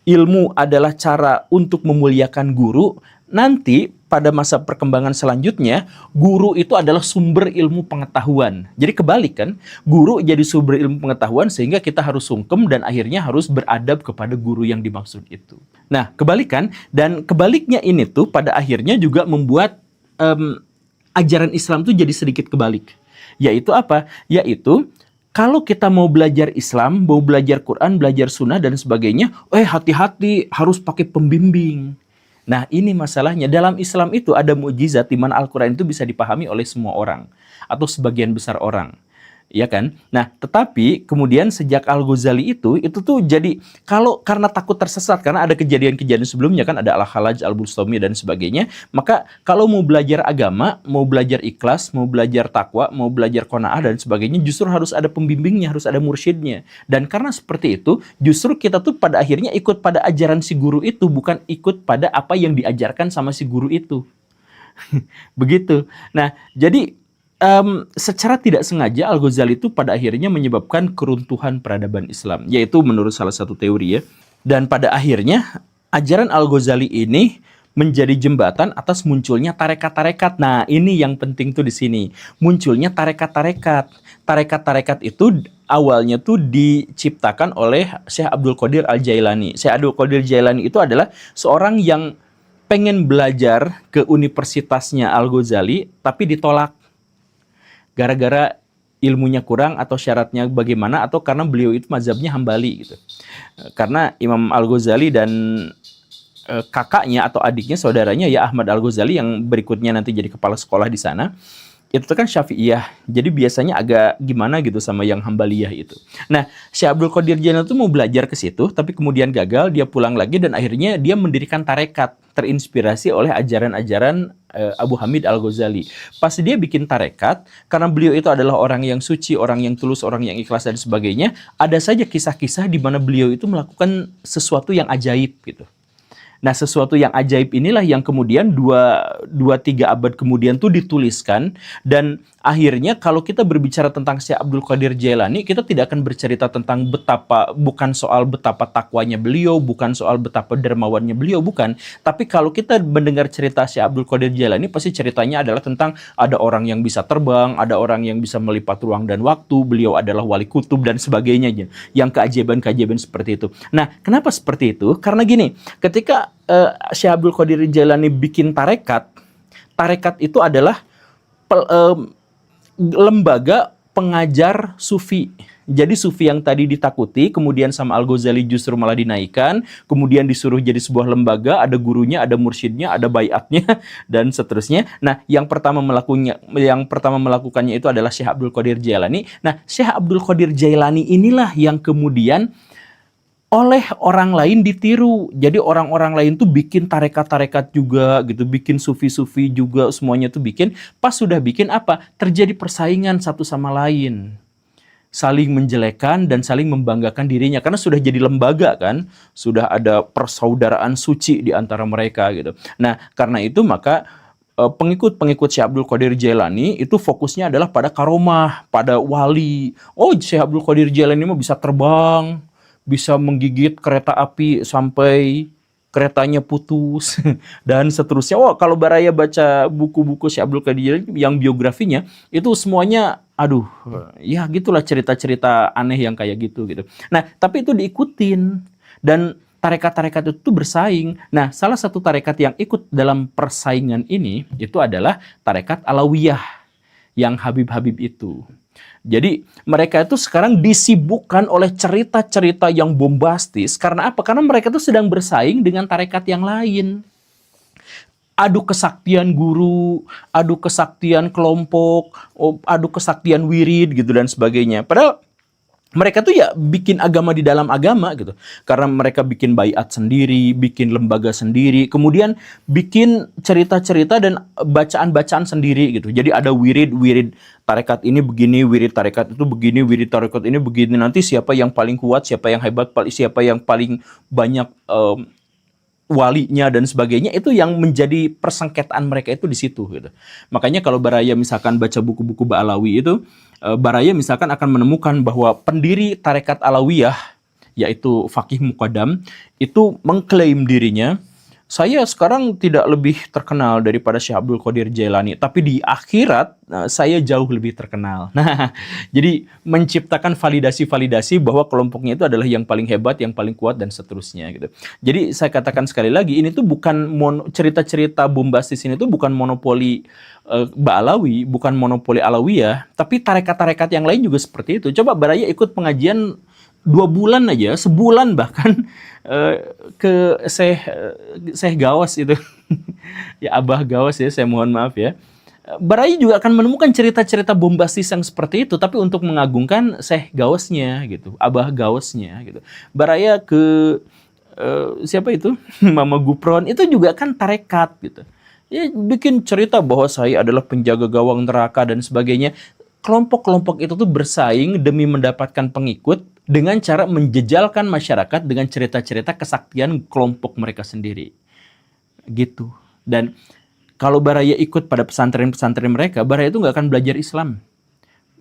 Speaker 1: ilmu adalah cara untuk memuliakan guru, nanti pada masa perkembangan selanjutnya, guru itu adalah sumber ilmu pengetahuan. Jadi kebalik kan, guru jadi sumber ilmu pengetahuan sehingga kita harus sungkem dan akhirnya harus beradab kepada guru yang dimaksud itu. Nah, kebalikan, dan kebaliknya ini tuh pada akhirnya juga membuat ajaran Islam tuh jadi sedikit kebalik. Yaitu apa? Yaitu kalau kita mau belajar Islam, mau belajar Quran, belajar sunnah dan sebagainya, hati-hati harus pakai pembimbing. Nah, ini masalahnya. Dalam Islam itu ada mukjizat di mana Al-Quran itu bisa dipahami oleh semua orang atau sebagian besar orang. ya kan? Nah, tetapi kemudian sejak Al-Ghazali itu tuh jadi kalau karena takut tersesat karena ada kejadian-kejadian sebelumnya kan ada Al-Khalaj, Al-Bustami dan sebagainya, maka kalau mau belajar agama, mau belajar ikhlas, mau belajar takwa, mau belajar qanaah dan sebagainya, justru harus ada pembimbingnya, harus ada mursyidnya. Dan karena seperti itu, justru kita tuh pada akhirnya ikut pada ajaran si guru itu, bukan ikut pada apa yang diajarkan sama si guru itu. Begitu. Nah, jadi secara tidak sengaja Al-Ghazali itu pada akhirnya menyebabkan keruntuhan peradaban Islam, yaitu menurut salah satu teori ya. Dan pada akhirnya ajaran Al-Ghazali ini menjadi jembatan atas munculnya tarekat-tarekat. Nah, ini yang penting tuh di sini. Munculnya tarekat-tarekat. Tarekat-tarekat itu awalnya tuh diciptakan oleh Syekh Abdul Qadir Al-Jailani. Syekh Abdul Qadir Jailani itu adalah seorang yang pengen belajar ke universitasnya Al-Ghazali tapi ditolak gara-gara ilmunya kurang atau syaratnya bagaimana atau karena beliau itu mazhabnya Hambali gitu. Karena Imam Al-Ghazali dan kakaknya atau adiknya saudaranya ya Ahmad Al-Ghazali yang berikutnya nanti jadi kepala sekolah di sana itu kan Syafi'iyah. Jadi biasanya agak gimana gitu sama yang Hambaliyah itu. Nah, Syekh Abdul Qadir Jailani itu mau belajar ke situ tapi kemudian gagal, dia pulang lagi dan akhirnya dia mendirikan tarekat terinspirasi oleh ajaran-ajaran Abu Hamid Al-Ghazali. Pas dia bikin tarekat, karena beliau itu adalah orang yang suci, orang yang tulus, orang yang ikhlas dan sebagainya, ada saja kisah-kisah di mana beliau itu melakukan sesuatu yang ajaib gitu. Nah, sesuatu yang ajaib inilah yang kemudian 2-3 abad kemudian tuh dituliskan, dan akhirnya kalau kita berbicara tentang Syekh Abdul Qadir Jailani, kita tidak akan bercerita tentang bukan soal betapa takwanya beliau, bukan soal betapa dermawannya beliau, bukan. Tapi kalau kita mendengar cerita Syekh Abdul Qadir Jailani, pasti ceritanya adalah tentang ada orang yang bisa terbang, ada orang yang bisa melipat ruang dan waktu, beliau adalah wali kutub dan sebagainya, yang keajaiban-keajaiban seperti itu. Nah, kenapa seperti itu? Karena gini, ketika Syekh Abdul Qadir Jailani bikin tarekat itu adalah lembaga pengajar sufi. Jadi sufi yang tadi ditakuti, kemudian sama Al-Ghazali justru malah dinaikkan, kemudian disuruh jadi sebuah lembaga, ada gurunya, ada mursyidnya, ada baiatnya, dan seterusnya. Nah, yang pertama melakukannya itu adalah Syekh Abdul Qadir Jailani. Nah, Syekh Abdul Qadir Jailani inilah yang kemudian oleh orang lain ditiru. Jadi orang-orang lain tuh bikin tarekat-tarekat juga gitu, bikin sufi-sufi juga, semuanya tuh bikin. Pas sudah bikin apa? Terjadi persaingan satu sama lain. Saling menjelekan dan saling membanggakan dirinya karena sudah jadi lembaga kan, sudah ada persaudaraan suci di antara mereka gitu. Nah, karena itu maka pengikut-pengikut Syekh Abdul Qadir Jailani itu fokusnya adalah pada karomah, pada wali. Oh, Syekh Abdul Qadir Jailani mah bisa terbang, bisa menggigit kereta api sampai keretanya putus dan seterusnya. Oh, kalau Baraya baca buku-buku Syekh Abdul Qadir yang biografinya itu semuanya aduh, ya gitulah cerita-cerita aneh yang kayak gitu. Nah, tapi itu diikutin dan tarekat-tarekat itu bersaing. Nah, salah satu tarekat yang ikut dalam persaingan ini itu adalah tarekat Alawiyah yang Habib-Habib itu. Jadi mereka itu sekarang disibukkan oleh cerita-cerita yang bombastis. Karena apa? Karena mereka itu sedang bersaing dengan tarekat yang lain. Adu kesaktian guru, adu kesaktian kelompok, adu kesaktian wirid gitu dan sebagainya. Padahal mereka tuh ya bikin agama di dalam agama gitu. Karena mereka bikin baiat sendiri, bikin lembaga sendiri, kemudian bikin cerita-cerita dan bacaan-bacaan sendiri gitu. Jadi ada wirid tarekat ini begini, wirid tarekat itu begini, wirid tarekat ini begini. Nanti siapa yang paling kuat, siapa yang hebat, siapa yang paling banyak walinya dan sebagainya, itu yang menjadi persengketaan mereka itu di situ gitu. Makanya kalau Baraya misalkan baca buku-buku Ba'alawi itu, Baraya misalkan akan menemukan bahwa pendiri tarekat Alawiyah yaitu Faqih Muqaddam itu mengklaim dirinya, saya sekarang tidak lebih terkenal daripada Syekh Abdul Qadir Jailani, tapi di akhirat saya jauh lebih terkenal. Nah, jadi menciptakan validasi-validasi bahwa kelompoknya itu adalah yang paling hebat, yang paling kuat dan seterusnya gitu. Jadi saya katakan sekali lagi, ini tuh bukan cerita-cerita bombastis ini tuh bukan monopoli Ba'alawi, bukan monopoli Alawiyah, tapi tarekat-tarekat yang lain juga seperti itu. Coba Baraya ikut pengajian 2 bulan aja, sebulan bahkan ke Syekh Gawas itu. Ya Abah Gawas ya, saya mohon maaf ya. Baraya juga akan menemukan cerita-cerita bombastis yang seperti itu, tapi untuk mengagungkan Syekh Gausnya gitu, Abah Gausnya gitu. Baraya ke siapa itu? Mama Gupron itu juga kan tarekat gitu. Ya, bikin cerita bahwa saya adalah penjaga gawang neraka dan sebagainya. Kelompok-kelompok itu tuh bersaing demi mendapatkan pengikut dengan cara menjejalkan masyarakat dengan cerita-cerita kesaktian kelompok mereka sendiri. Gitu. Dan kalau Baraya ikut pada pesantren-pesantren mereka, Baraya itu nggak akan belajar Islam.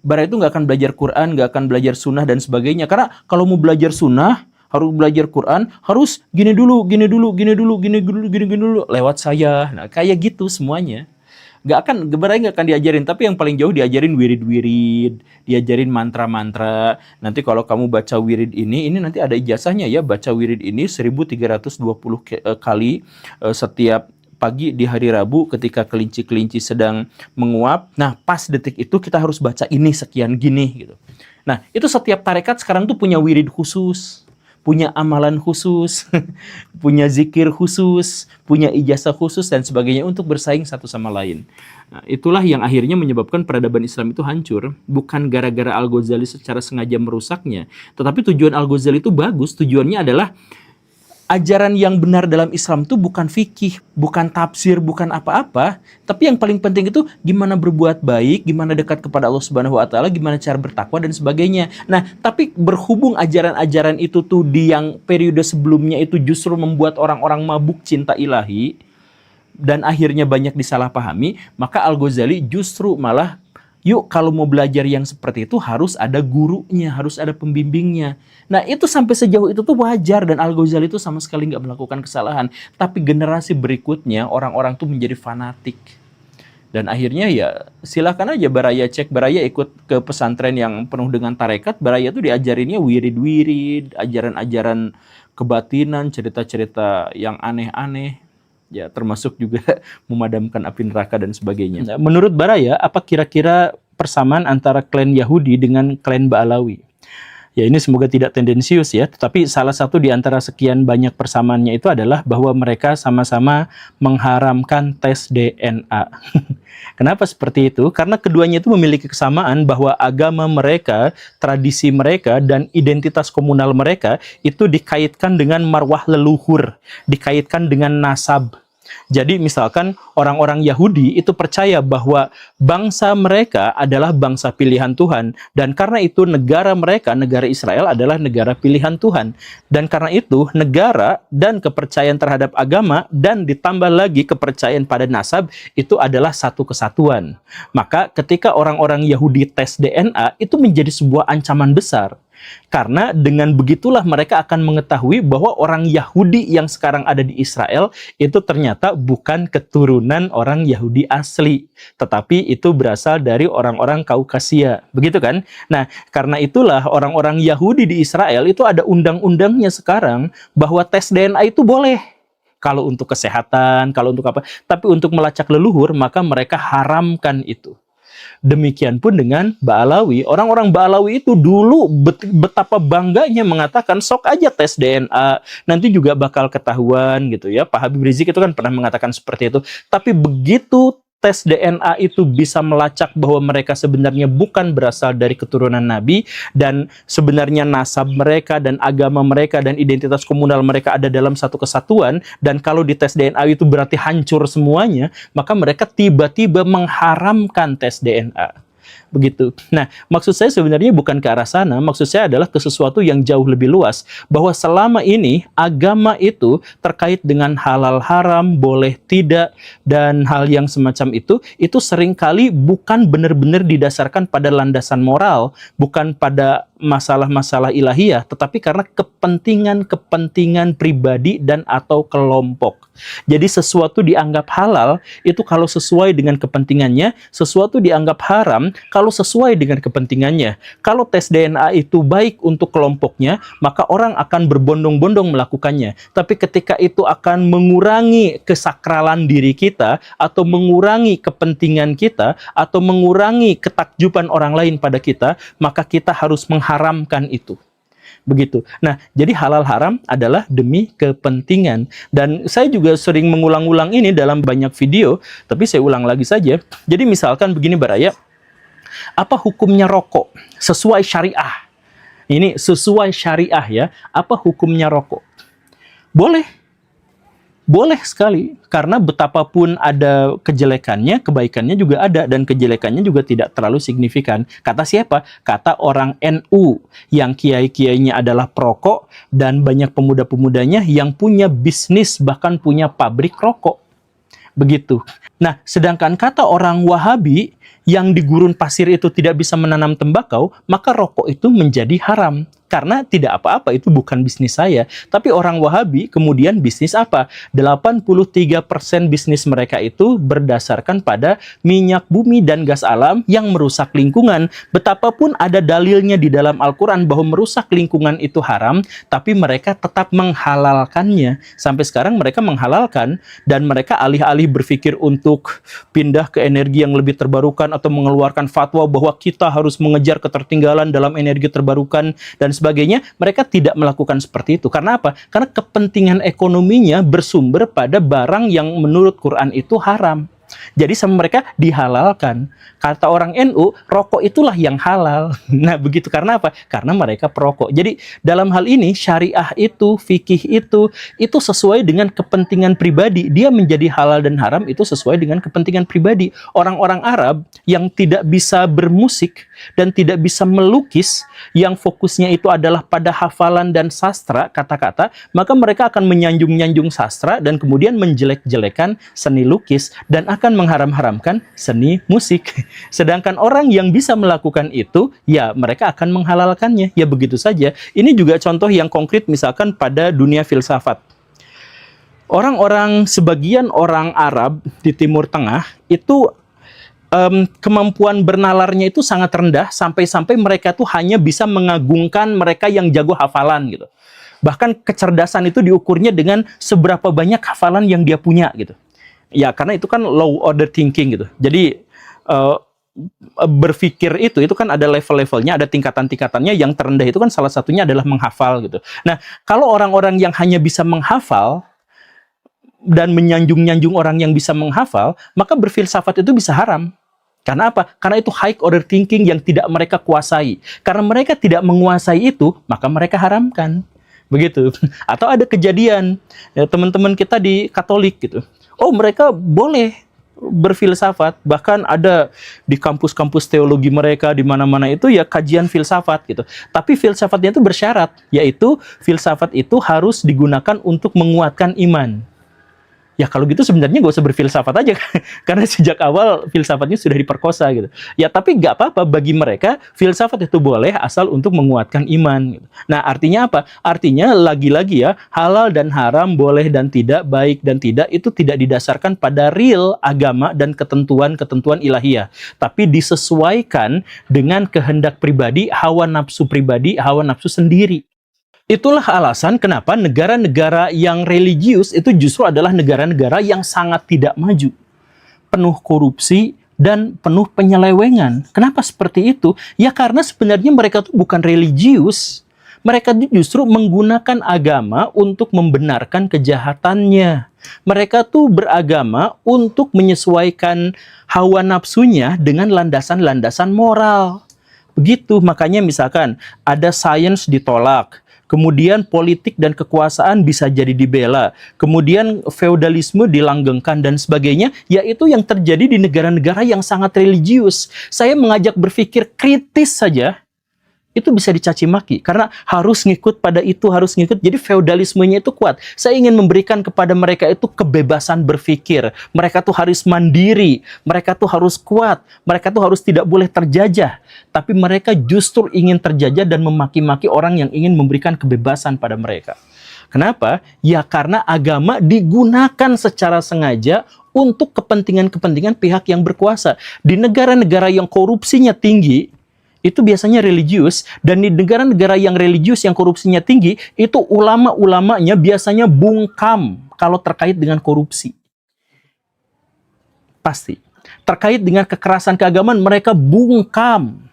Speaker 1: Baraya itu nggak akan belajar Quran, nggak akan belajar sunnah dan sebagainya. Karena kalau mau belajar sunnah, harus belajar Quran, harus gini dulu, gini dulu, gini dulu, gini dulu, gini dulu, lewat saya. Nah, kayak gitu semuanya. Baraya nggak akan diajarin, tapi yang paling jauh diajarin wirid-wirid, diajarin mantra-mantra. Nanti kalau kamu baca wirid ini nanti ada ijazahnya ya, baca wirid ini 1320 kali setiap pagi di hari Rabu ketika kelinci-kelinci sedang menguap. Nah, pas detik itu kita harus baca ini sekian gini gitu. Nah, itu setiap tarekat sekarang tuh punya wirid khusus, punya amalan khusus, punya zikir khusus, punya ijazah khusus dan sebagainya untuk bersaing satu sama lain. Nah, itulah yang akhirnya menyebabkan peradaban Islam itu hancur, bukan gara-gara Al-Ghazali secara sengaja merusaknya, tetapi tujuan Al-Ghazali itu bagus, tujuannya adalah ajaran yang benar dalam Islam itu bukan fikih, bukan tafsir, bukan apa-apa, tapi yang paling penting itu gimana berbuat baik, gimana dekat kepada Allah Subhanahu wa taala, gimana cara bertakwa dan sebagainya. Nah, tapi berhubung ajaran-ajaran itu tuh di yang periode sebelumnya itu justru membuat orang-orang mabuk cinta ilahi dan akhirnya banyak disalahpahami, maka Al-Ghazali justru malah yuk kalau mau belajar yang seperti itu harus ada gurunya, harus ada pembimbingnya. Nah itu sampai sejauh itu tuh wajar dan Al-Ghazali itu sama sekali nggak melakukan kesalahan. Tapi generasi berikutnya orang-orang tuh menjadi fanatik. Dan akhirnya ya silakan aja Baraya cek, Baraya ikut ke pesantren yang penuh dengan tarekat, Baraya tuh diajarinnya wirid-wirid, ajaran-ajaran kebatinan, cerita-cerita yang aneh-aneh. Ya, termasuk juga memadamkan api neraka dan sebagainya. Nah, menurut Baraya, apa kira-kira persamaan antara klan Yahudi dengan klan Ba'alawi? Ya, ini semoga tidak tendensius ya, tetapi salah satu di antara sekian banyak persamaannya itu adalah bahwa mereka sama-sama mengharamkan tes DNA. Kenapa seperti itu? Karena keduanya itu memiliki kesamaan bahwa agama mereka, tradisi mereka, dan identitas komunal mereka itu dikaitkan dengan marwah leluhur, dikaitkan dengan nasab. Jadi misalkan orang-orang Yahudi itu percaya bahwa bangsa mereka adalah bangsa pilihan Tuhan. Dan karena itu negara mereka, negara Israel adalah negara pilihan Tuhan. Dan karena itu negara dan kepercayaan terhadap agama dan ditambah lagi kepercayaan pada nasab itu adalah satu kesatuan. Maka ketika orang-orang Yahudi tes DNA itu menjadi sebuah ancaman besar. Karena dengan begitulah mereka akan mengetahui bahwa orang Yahudi yang sekarang ada di Israel itu ternyata bukan keturunan orang Yahudi asli, tetapi itu berasal dari orang-orang Kaukasia, begitu kan? Nah, karena itulah orang-orang Yahudi di Israel itu ada undang-undangnya sekarang bahwa tes DNA itu boleh. Kalau untuk kesehatan, kalau untuk apa, tapi untuk melacak leluhur maka mereka haramkan itu. Demikian pun dengan Ba'alawi. Orang-orang Ba'alawi itu dulu betapa bangganya mengatakan sok aja tes DNA, nanti juga bakal ketahuan gitu ya. Pak Habib Rizik itu kan pernah mengatakan seperti itu. Tapi begitu tes DNA itu bisa melacak bahwa mereka sebenarnya bukan berasal dari keturunan Nabi dan sebenarnya nasab mereka dan agama mereka dan identitas komunal mereka ada dalam satu kesatuan, dan kalau di tes DNA itu berarti hancur semuanya, maka mereka tiba-tiba mengharamkan tes DNA. Begitu. Nah, maksud saya sebenarnya bukan ke arah sana, maksud saya adalah ke sesuatu yang jauh lebih luas, bahwa selama ini agama itu terkait dengan halal haram, boleh tidak, dan hal yang semacam itu seringkali bukan benar-benar didasarkan pada landasan moral, bukan pada masalah-masalah ilahiyah, tetapi karena kepentingan-kepentingan pribadi dan atau kelompok. Jadi sesuatu dianggap halal itu kalau sesuai dengan kepentingannya, sesuatu dianggap haram kalau sesuai dengan kepentingannya. Kalau tes DNA itu baik untuk kelompoknya, maka orang akan berbondong-bondong melakukannya. Tapi ketika itu akan mengurangi kesakralan diri kita, atau mengurangi kepentingan kita, atau mengurangi ketakjuban orang lain pada kita, maka kita harus mengharamkan itu. Begitu. Nah, jadi halal haram adalah demi kepentingan. Dan saya juga sering mengulang-ulang ini dalam banyak video, tapi saya ulang lagi saja. Jadi misalkan begini Baraya, apa hukumnya rokok sesuai syariah? Ini sesuai syariah ya. Apa hukumnya rokok? Boleh. Boleh sekali, karena betapapun ada kejelekannya, kebaikannya juga ada, dan kejelekannya juga tidak terlalu signifikan. Kata siapa? Kata orang NU, yang kiai-kiainya adalah perokok, dan banyak pemuda-pemudanya yang punya bisnis, bahkan punya pabrik rokok. Begitu. Nah, sedangkan kata orang Wahabi, yang di gurun pasir itu tidak bisa menanam tembakau, maka rokok itu menjadi haram. Karena tidak apa-apa, itu bukan bisnis saya. Tapi orang Wahabi kemudian bisnis apa? 83% bisnis mereka itu berdasarkan pada minyak bumi dan gas alam yang merusak lingkungan. Betapapun ada dalilnya di dalam Al-Quran bahwa merusak lingkungan itu haram, tapi mereka tetap menghalalkannya. Sampai sekarang mereka menghalalkan, dan mereka alih-alih berpikir untuk pindah ke energi yang lebih terbarukan atau mengeluarkan fatwa bahwa kita harus mengejar ketertinggalan dalam energi terbarukan dan sebagainya, mereka tidak melakukan seperti itu. Karena apa? Karena kepentingan ekonominya bersumber pada barang yang menurut Quran itu haram. Jadi sama mereka dihalalkan. Kata orang NU, rokok itulah yang halal. Nah begitu, karena apa? Karena mereka perokok. Jadi dalam hal ini syariah itu, fikih itu sesuai dengan kepentingan pribadi. Dia menjadi halal dan haram itu sesuai dengan kepentingan pribadi. Orang-orang Arab yang tidak bisa bermusik dan tidak bisa melukis, yang fokusnya itu adalah pada hafalan dan sastra, kata-kata, maka mereka akan menyanjung-nyanjung sastra dan kemudian menjelek-jelekan seni lukis dan akan mengharam-haramkan seni musik. Sedangkan orang yang bisa melakukan itu, ya mereka akan menghalalkannya. Ya begitu saja. Ini juga contoh yang konkret misalkan pada dunia filsafat. Orang-orang, sebagian orang Arab di Timur Tengah itu kemampuan bernalarnya itu sangat rendah, sampai-sampai mereka tuh hanya bisa mengagungkan mereka yang jago hafalan gitu. Bahkan kecerdasan itu diukurnya dengan seberapa banyak hafalan yang dia punya gitu. Ya karena itu kan low order thinking gitu. Jadi berpikir itu kan ada level-levelnya, ada tingkatan-tingkatannya. Yang terendah itu kan salah satunya adalah menghafal gitu. Nah, kalau orang-orang yang hanya bisa menghafal dan menyanjung-nyanjung orang yang bisa menghafal, maka berfilsafat itu bisa haram. Karena apa? Karena itu high order thinking yang tidak mereka kuasai. Karena mereka tidak menguasai itu, maka mereka haramkan. Begitu. Atau ada kejadian ya, teman-teman kita di Katolik gitu. Oh, mereka boleh berfilsafat, bahkan ada di kampus-kampus teologi mereka di mana-mana itu ya kajian filsafat gitu. Tapi filsafatnya itu bersyarat, yaitu filsafat itu harus digunakan untuk menguatkan iman. Ya kalau gitu sebenarnya gak usah berfilsafat aja, karena sejak awal filsafatnya sudah diperkosa gitu. Ya tapi gak apa-apa, bagi mereka filsafat itu boleh asal untuk menguatkan iman gitu. Nah artinya apa? Artinya lagi-lagi ya, halal dan haram, boleh dan tidak, baik dan tidak, itu tidak didasarkan pada real agama dan ketentuan-ketentuan ilahiyah, tapi disesuaikan dengan kehendak pribadi, hawa nafsu pribadi, hawa nafsu sendiri. Itulah alasan kenapa negara-negara yang religius itu justru adalah negara-negara yang sangat tidak maju, penuh korupsi dan penuh penyelewengan. Kenapa seperti itu? Ya karena sebenarnya mereka itu bukan religius. Mereka justru menggunakan agama untuk membenarkan kejahatannya. Mereka tuh beragama untuk menyesuaikan hawa nafsunya dengan landasan-landasan moral. Begitu, makanya misalkan ada sains ditolak, kemudian politik dan kekuasaan bisa jadi dibela, kemudian feodalisme dilanggengkan dan sebagainya, yaitu yang terjadi di negara-negara yang sangat religius. Saya mengajak berpikir kritis saja, itu bisa dicaci maki, karena harus ngikut pada itu, harus ngikut. Jadi feodalismenya itu kuat. Saya ingin memberikan kepada mereka itu kebebasan berpikir. Mereka tuh harus mandiri, mereka tuh harus kuat, mereka tuh harus tidak boleh terjajah. Tapi mereka justru ingin terjajah dan memaki-maki orang yang ingin memberikan kebebasan pada mereka. Kenapa? Ya karena agama digunakan secara sengaja untuk kepentingan-kepentingan pihak yang berkuasa. Di negara-negara yang korupsinya tinggi, itu biasanya religius, dan di negara-negara yang religius yang korupsinya tinggi, itu ulama-ulamanya biasanya bungkam kalau terkait dengan korupsi. Pasti. Terkait dengan kekerasan keagamaan, mereka bungkam.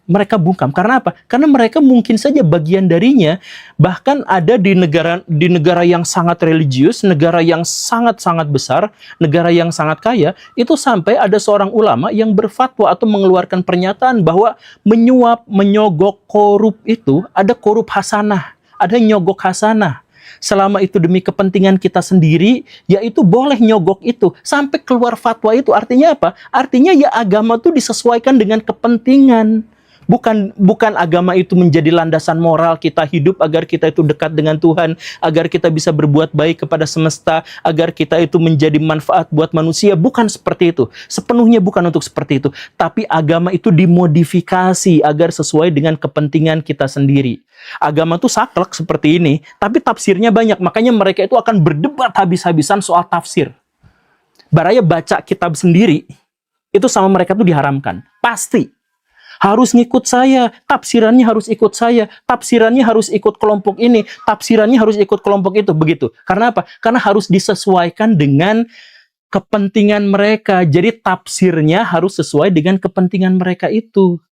Speaker 1: Mereka bungkam. Karena apa? Karena mereka mungkin saja bagian darinya. Bahkan ada di negara yang sangat religius, negara yang sangat-sangat besar, negara yang sangat kaya, itu sampai ada seorang ulama yang berfatwa atau mengeluarkan pernyataan bahwa menyuap, menyogok, korup itu ada korup hasanah, ada nyogok hasanah. Selama itu demi kepentingan kita sendiri, yaitu boleh nyogok itu. Sampai keluar fatwa itu, artinya apa? Artinya ya agama itu disesuaikan dengan kepentingan. Bukan agama itu menjadi landasan moral kita hidup agar kita itu dekat dengan Tuhan, agar kita bisa berbuat baik kepada semesta, agar kita itu menjadi manfaat buat manusia. Bukan seperti itu. Sepenuhnya bukan untuk seperti itu. Tapi agama itu dimodifikasi agar sesuai dengan kepentingan kita sendiri. Agama itu saklek seperti ini, tapi tafsirnya banyak. Makanya mereka itu akan berdebat habis-habisan soal tafsir. Baraya baca kitab sendiri, itu sama mereka itu diharamkan. Pasti. Harus ngikut saya, tafsirannya harus ikut saya, tafsirannya harus ikut kelompok ini, tafsirannya harus ikut kelompok itu, begitu. Karena apa? Karena harus disesuaikan dengan kepentingan mereka. Jadi tafsirnya harus sesuai dengan kepentingan mereka itu.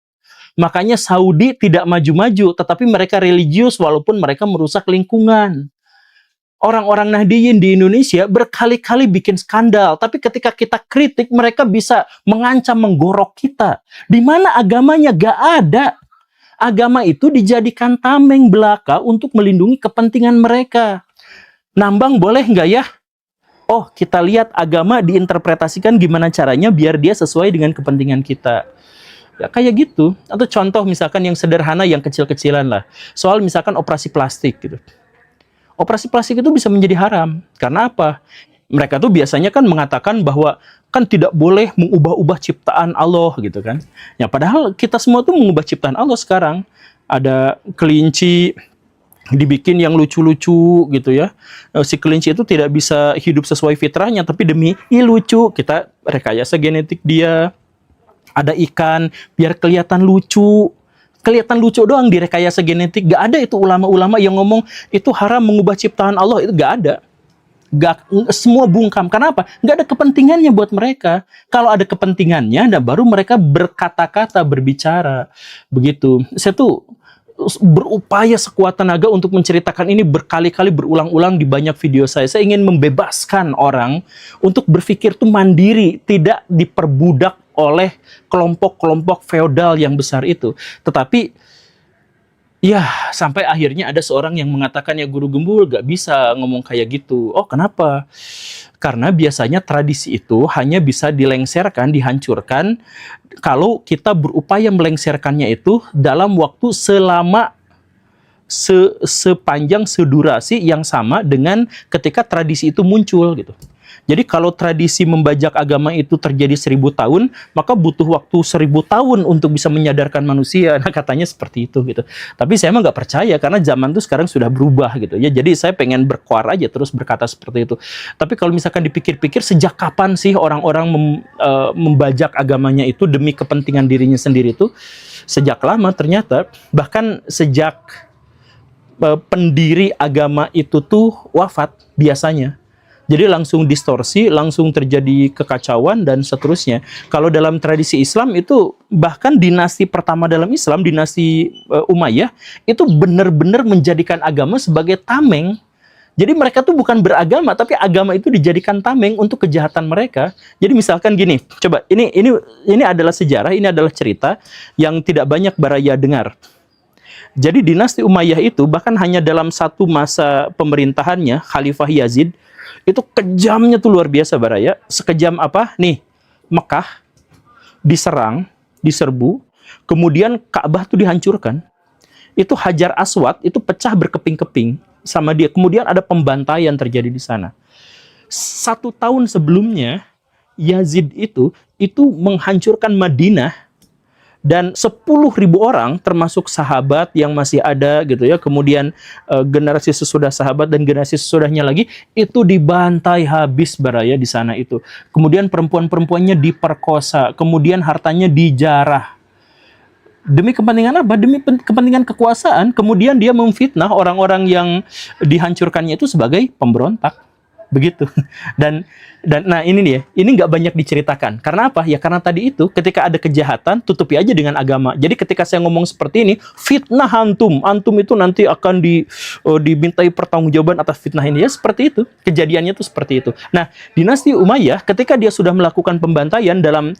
Speaker 1: Makanya Saudi tidak maju-maju, tetapi mereka religius walaupun mereka merusak lingkungan. Orang-orang Nahdiyin di Indonesia berkali-kali bikin skandal, tapi ketika kita kritik, mereka bisa mengancam, menggorok kita. Di mana agamanya? Gak ada. Agama itu dijadikan tameng belaka untuk melindungi kepentingan mereka. Nambang boleh nggak ya? Oh, kita lihat agama diinterpretasikan gimana caranya biar dia sesuai dengan kepentingan kita. Ya, kayak gitu. Atau contoh misalkan yang sederhana, yang kecil-kecilan lah. Soal misalkan operasi plastik gitu. Operasi plastik itu bisa menjadi haram. Karena apa? Mereka tuh biasanya kan mengatakan bahwa kan tidak boleh mengubah-ubah ciptaan Allah gitu kan. Ya padahal kita semua tuh mengubah ciptaan Allah sekarang. Ada kelinci dibikin yang lucu-lucu gitu ya. Si kelinci itu tidak bisa hidup sesuai fitrahnya, tapi demi lucu kita rekayasa genetik dia. Ada ikan biar kelihatan lucu. Kelihatan lucu doang direkayasa genetik. Gak ada itu ulama-ulama yang ngomong itu haram mengubah ciptaan Allah. Itu gak ada. Semua bungkam. Karena apa? Gak ada kepentingannya buat mereka. Kalau ada kepentingannya, dan baru mereka berkata-kata, berbicara. Begitu. Saya tuh berupaya sekuat tenaga untuk menceritakan ini berkali-kali berulang-ulang di banyak video saya. Saya ingin membebaskan orang untuk berpikir tuh mandiri, tidak diperbudak oleh kelompok-kelompok feodal yang besar itu. Tetapi ya sampai akhirnya ada seorang yang mengatakan, ya Guru Gembul gak bisa ngomong kayak gitu. Oh kenapa? Karena biasanya tradisi itu hanya bisa dilengserkan, dihancurkan kalau kita berupaya melengserkannya itu dalam waktu selama sepanjang sedurasi yang sama dengan ketika tradisi itu muncul gitu. Jadi kalau tradisi membajak agama itu terjadi 1000 tahun, maka butuh waktu 1000 tahun untuk bisa menyadarkan manusia. Nah katanya seperti itu gitu. Tapi saya emang nggak percaya karena zaman itu sekarang sudah berubah gitu ya. Jadi saya pengen berkuar aja terus berkata seperti itu. Tapi kalau misalkan dipikir-pikir, sejak kapan sih orang-orang membajak agamanya itu demi kepentingan dirinya sendiri itu? Sejak lama ternyata. Bahkan sejak pendiri agama itu tuh wafat biasanya. Jadi langsung distorsi, langsung terjadi kekacauan dan seterusnya. Kalau dalam tradisi Islam itu, bahkan dinasti pertama dalam Islam, dinasti Umayyah, itu benar-benar menjadikan agama sebagai tameng. Jadi mereka tuh bukan beragama, tapi agama itu dijadikan tameng untuk kejahatan mereka. Jadi misalkan gini, coba ini adalah sejarah, ini adalah cerita yang tidak banyak baraya dengar. Jadi dinasti Umayyah itu bahkan hanya dalam satu masa pemerintahannya, Khalifah Yazid, itu kejamnya tuh luar biasa baraya. Sekejam apa? Nih, Mekah diserang, diserbu, kemudian Ka'bah tuh dihancurkan. Itu Hajar Aswad itu pecah berkeping-keping sama dia. Kemudian ada pembantaian terjadi di sana. 1 tahun sebelumnya Yazid itu menghancurkan Madinah. Dan 10.000 orang termasuk sahabat yang masih ada gitu ya, kemudian generasi sesudah sahabat dan generasi sesudahnya lagi itu dibantai habis baraya di sana itu. Kemudian perempuan-perempuannya diperkosa, kemudian hartanya dijarah. Demi kepentingan apa? Demi kepentingan kekuasaan. Kemudian dia memfitnah orang-orang yang dihancurkannya itu sebagai pemberontak. Begitu. Dan Dan nah ini nih ya, ini nggak banyak diceritakan. Karena apa? Ya karena tadi itu ketika ada kejahatan tutupi aja dengan agama. Jadi ketika saya ngomong seperti ini, fitnah antum itu nanti akan dimintai pertanggungjawaban atas fitnah ini, ya seperti itu. Kejadiannya tuh seperti itu. Nah, dinasti Umayyah ketika dia sudah melakukan pembantaian dalam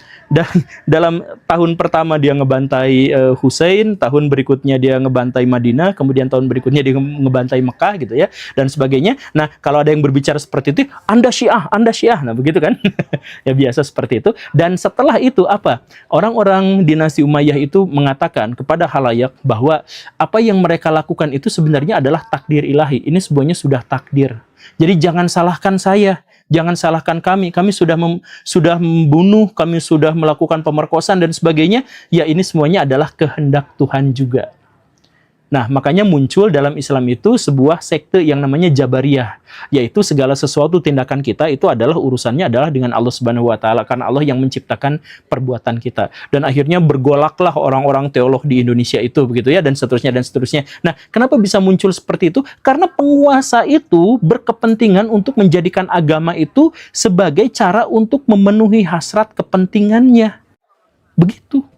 Speaker 1: tahun pertama dia ngebantai Hussein, tahun berikutnya dia ngebantai Madinah, kemudian tahun berikutnya dia ngebantai Mekah gitu ya dan sebagainya. Nah, kalau ada yang berbicara seperti itu, Anda Syiah, nah begitu kan? Ya biasa seperti itu. Dan setelah itu apa? Orang-orang dinasti Umayyah itu mengatakan kepada khalayak bahwa apa yang mereka lakukan itu sebenarnya adalah takdir ilahi. Ini semuanya sudah takdir. Jadi jangan salahkan saya, jangan salahkan kami. Kami sudah membunuh, kami sudah melakukan pemerkosaan dan sebagainya. Ya ini semuanya adalah kehendak Tuhan juga. Nah, makanya muncul dalam Islam itu sebuah sekte yang namanya Jabariyah, yaitu segala sesuatu tindakan kita itu adalah urusannya adalah dengan Allah Subhanahu wa taala karena Allah yang menciptakan perbuatan kita. Dan akhirnya bergolaklah orang-orang teolog di Indonesia itu begitu ya dan seterusnya dan seterusnya. Nah, kenapa bisa muncul seperti itu? Karena penguasa itu berkepentingan untuk menjadikan agama itu sebagai cara untuk memenuhi hasrat kepentingannya. Begitu.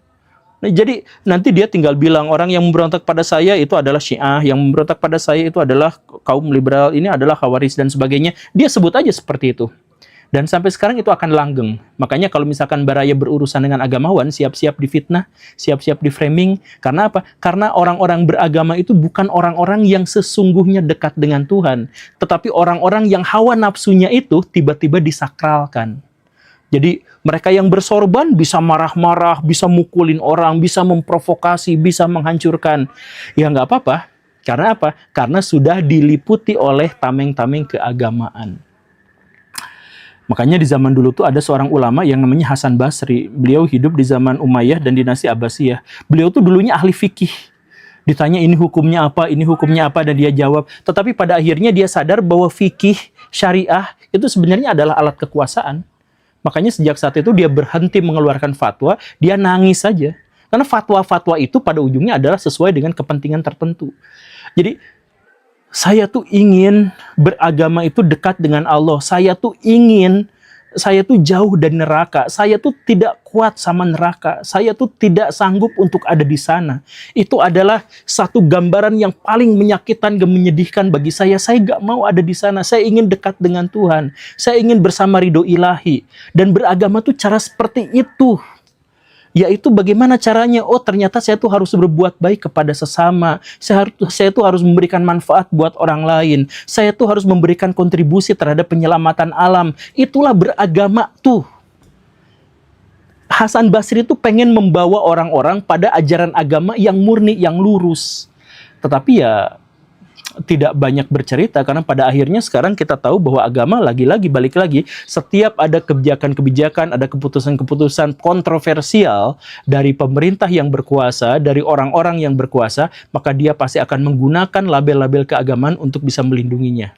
Speaker 1: Nah, jadi nanti dia tinggal bilang orang yang memberontak pada saya itu adalah Syiah, yang memberontak pada saya itu adalah kaum liberal, ini adalah Khawarij dan sebagainya. Dia sebut aja seperti itu. Dan sampai sekarang itu akan langgeng. Makanya kalau misalkan Baraya berurusan dengan agamawan, siap-siap difitnah, siap-siap di framing. Karena apa? Karena orang-orang beragama itu bukan orang-orang yang sesungguhnya dekat dengan Tuhan, tetapi orang-orang yang hawa nafsunya itu tiba-tiba disakralkan. Jadi mereka yang bersorban bisa marah-marah, bisa mukulin orang, bisa memprovokasi, bisa menghancurkan. Ya nggak apa-apa. Karena apa? Karena sudah diliputi oleh tameng-tameng keagamaan. Makanya di zaman dulu tuh ada seorang ulama yang namanya Hasan Basri. Beliau hidup di zaman Umayyah dan dinasti Abbasiyah. Beliau tuh dulunya ahli fikih. Ditanya ini hukumnya apa, dan dia jawab. Tetapi pada akhirnya dia sadar bahwa fikih, syariah, itu sebenarnya adalah alat kekuasaan. Makanya sejak saat itu dia berhenti mengeluarkan fatwa, dia nangis saja. Karena fatwa-fatwa itu pada ujungnya adalah sesuai dengan kepentingan tertentu. Jadi, saya tuh ingin beragama itu dekat dengan Allah. Saya tuh jauh dari neraka. Saya tuh tidak kuat sama neraka. Saya tuh tidak sanggup untuk ada di sana. Itu adalah satu gambaran yang paling menyakitkan dan menyedihkan bagi saya. Saya gak mau ada di sana. Saya ingin dekat dengan Tuhan. Saya ingin bersama ridho ilahi. Dan beragama tuh cara seperti itu. Yaitu bagaimana caranya? Oh ternyata saya tuh harus berbuat baik kepada sesama. Saya tuh harus memberikan manfaat buat orang lain. Saya tuh harus memberikan kontribusi terhadap penyelamatan alam. Itulah beragama tuh. Hasan Basri itu pengen membawa orang-orang pada ajaran agama yang murni, yang lurus. Tetapi ya tidak banyak bercerita karena pada akhirnya sekarang kita tahu bahwa agama lagi-lagi balik lagi setiap ada kebijakan-kebijakan, ada keputusan-keputusan kontroversial dari pemerintah yang berkuasa, dari orang-orang yang berkuasa, maka dia pasti akan menggunakan label-label keagamaan untuk bisa melindunginya.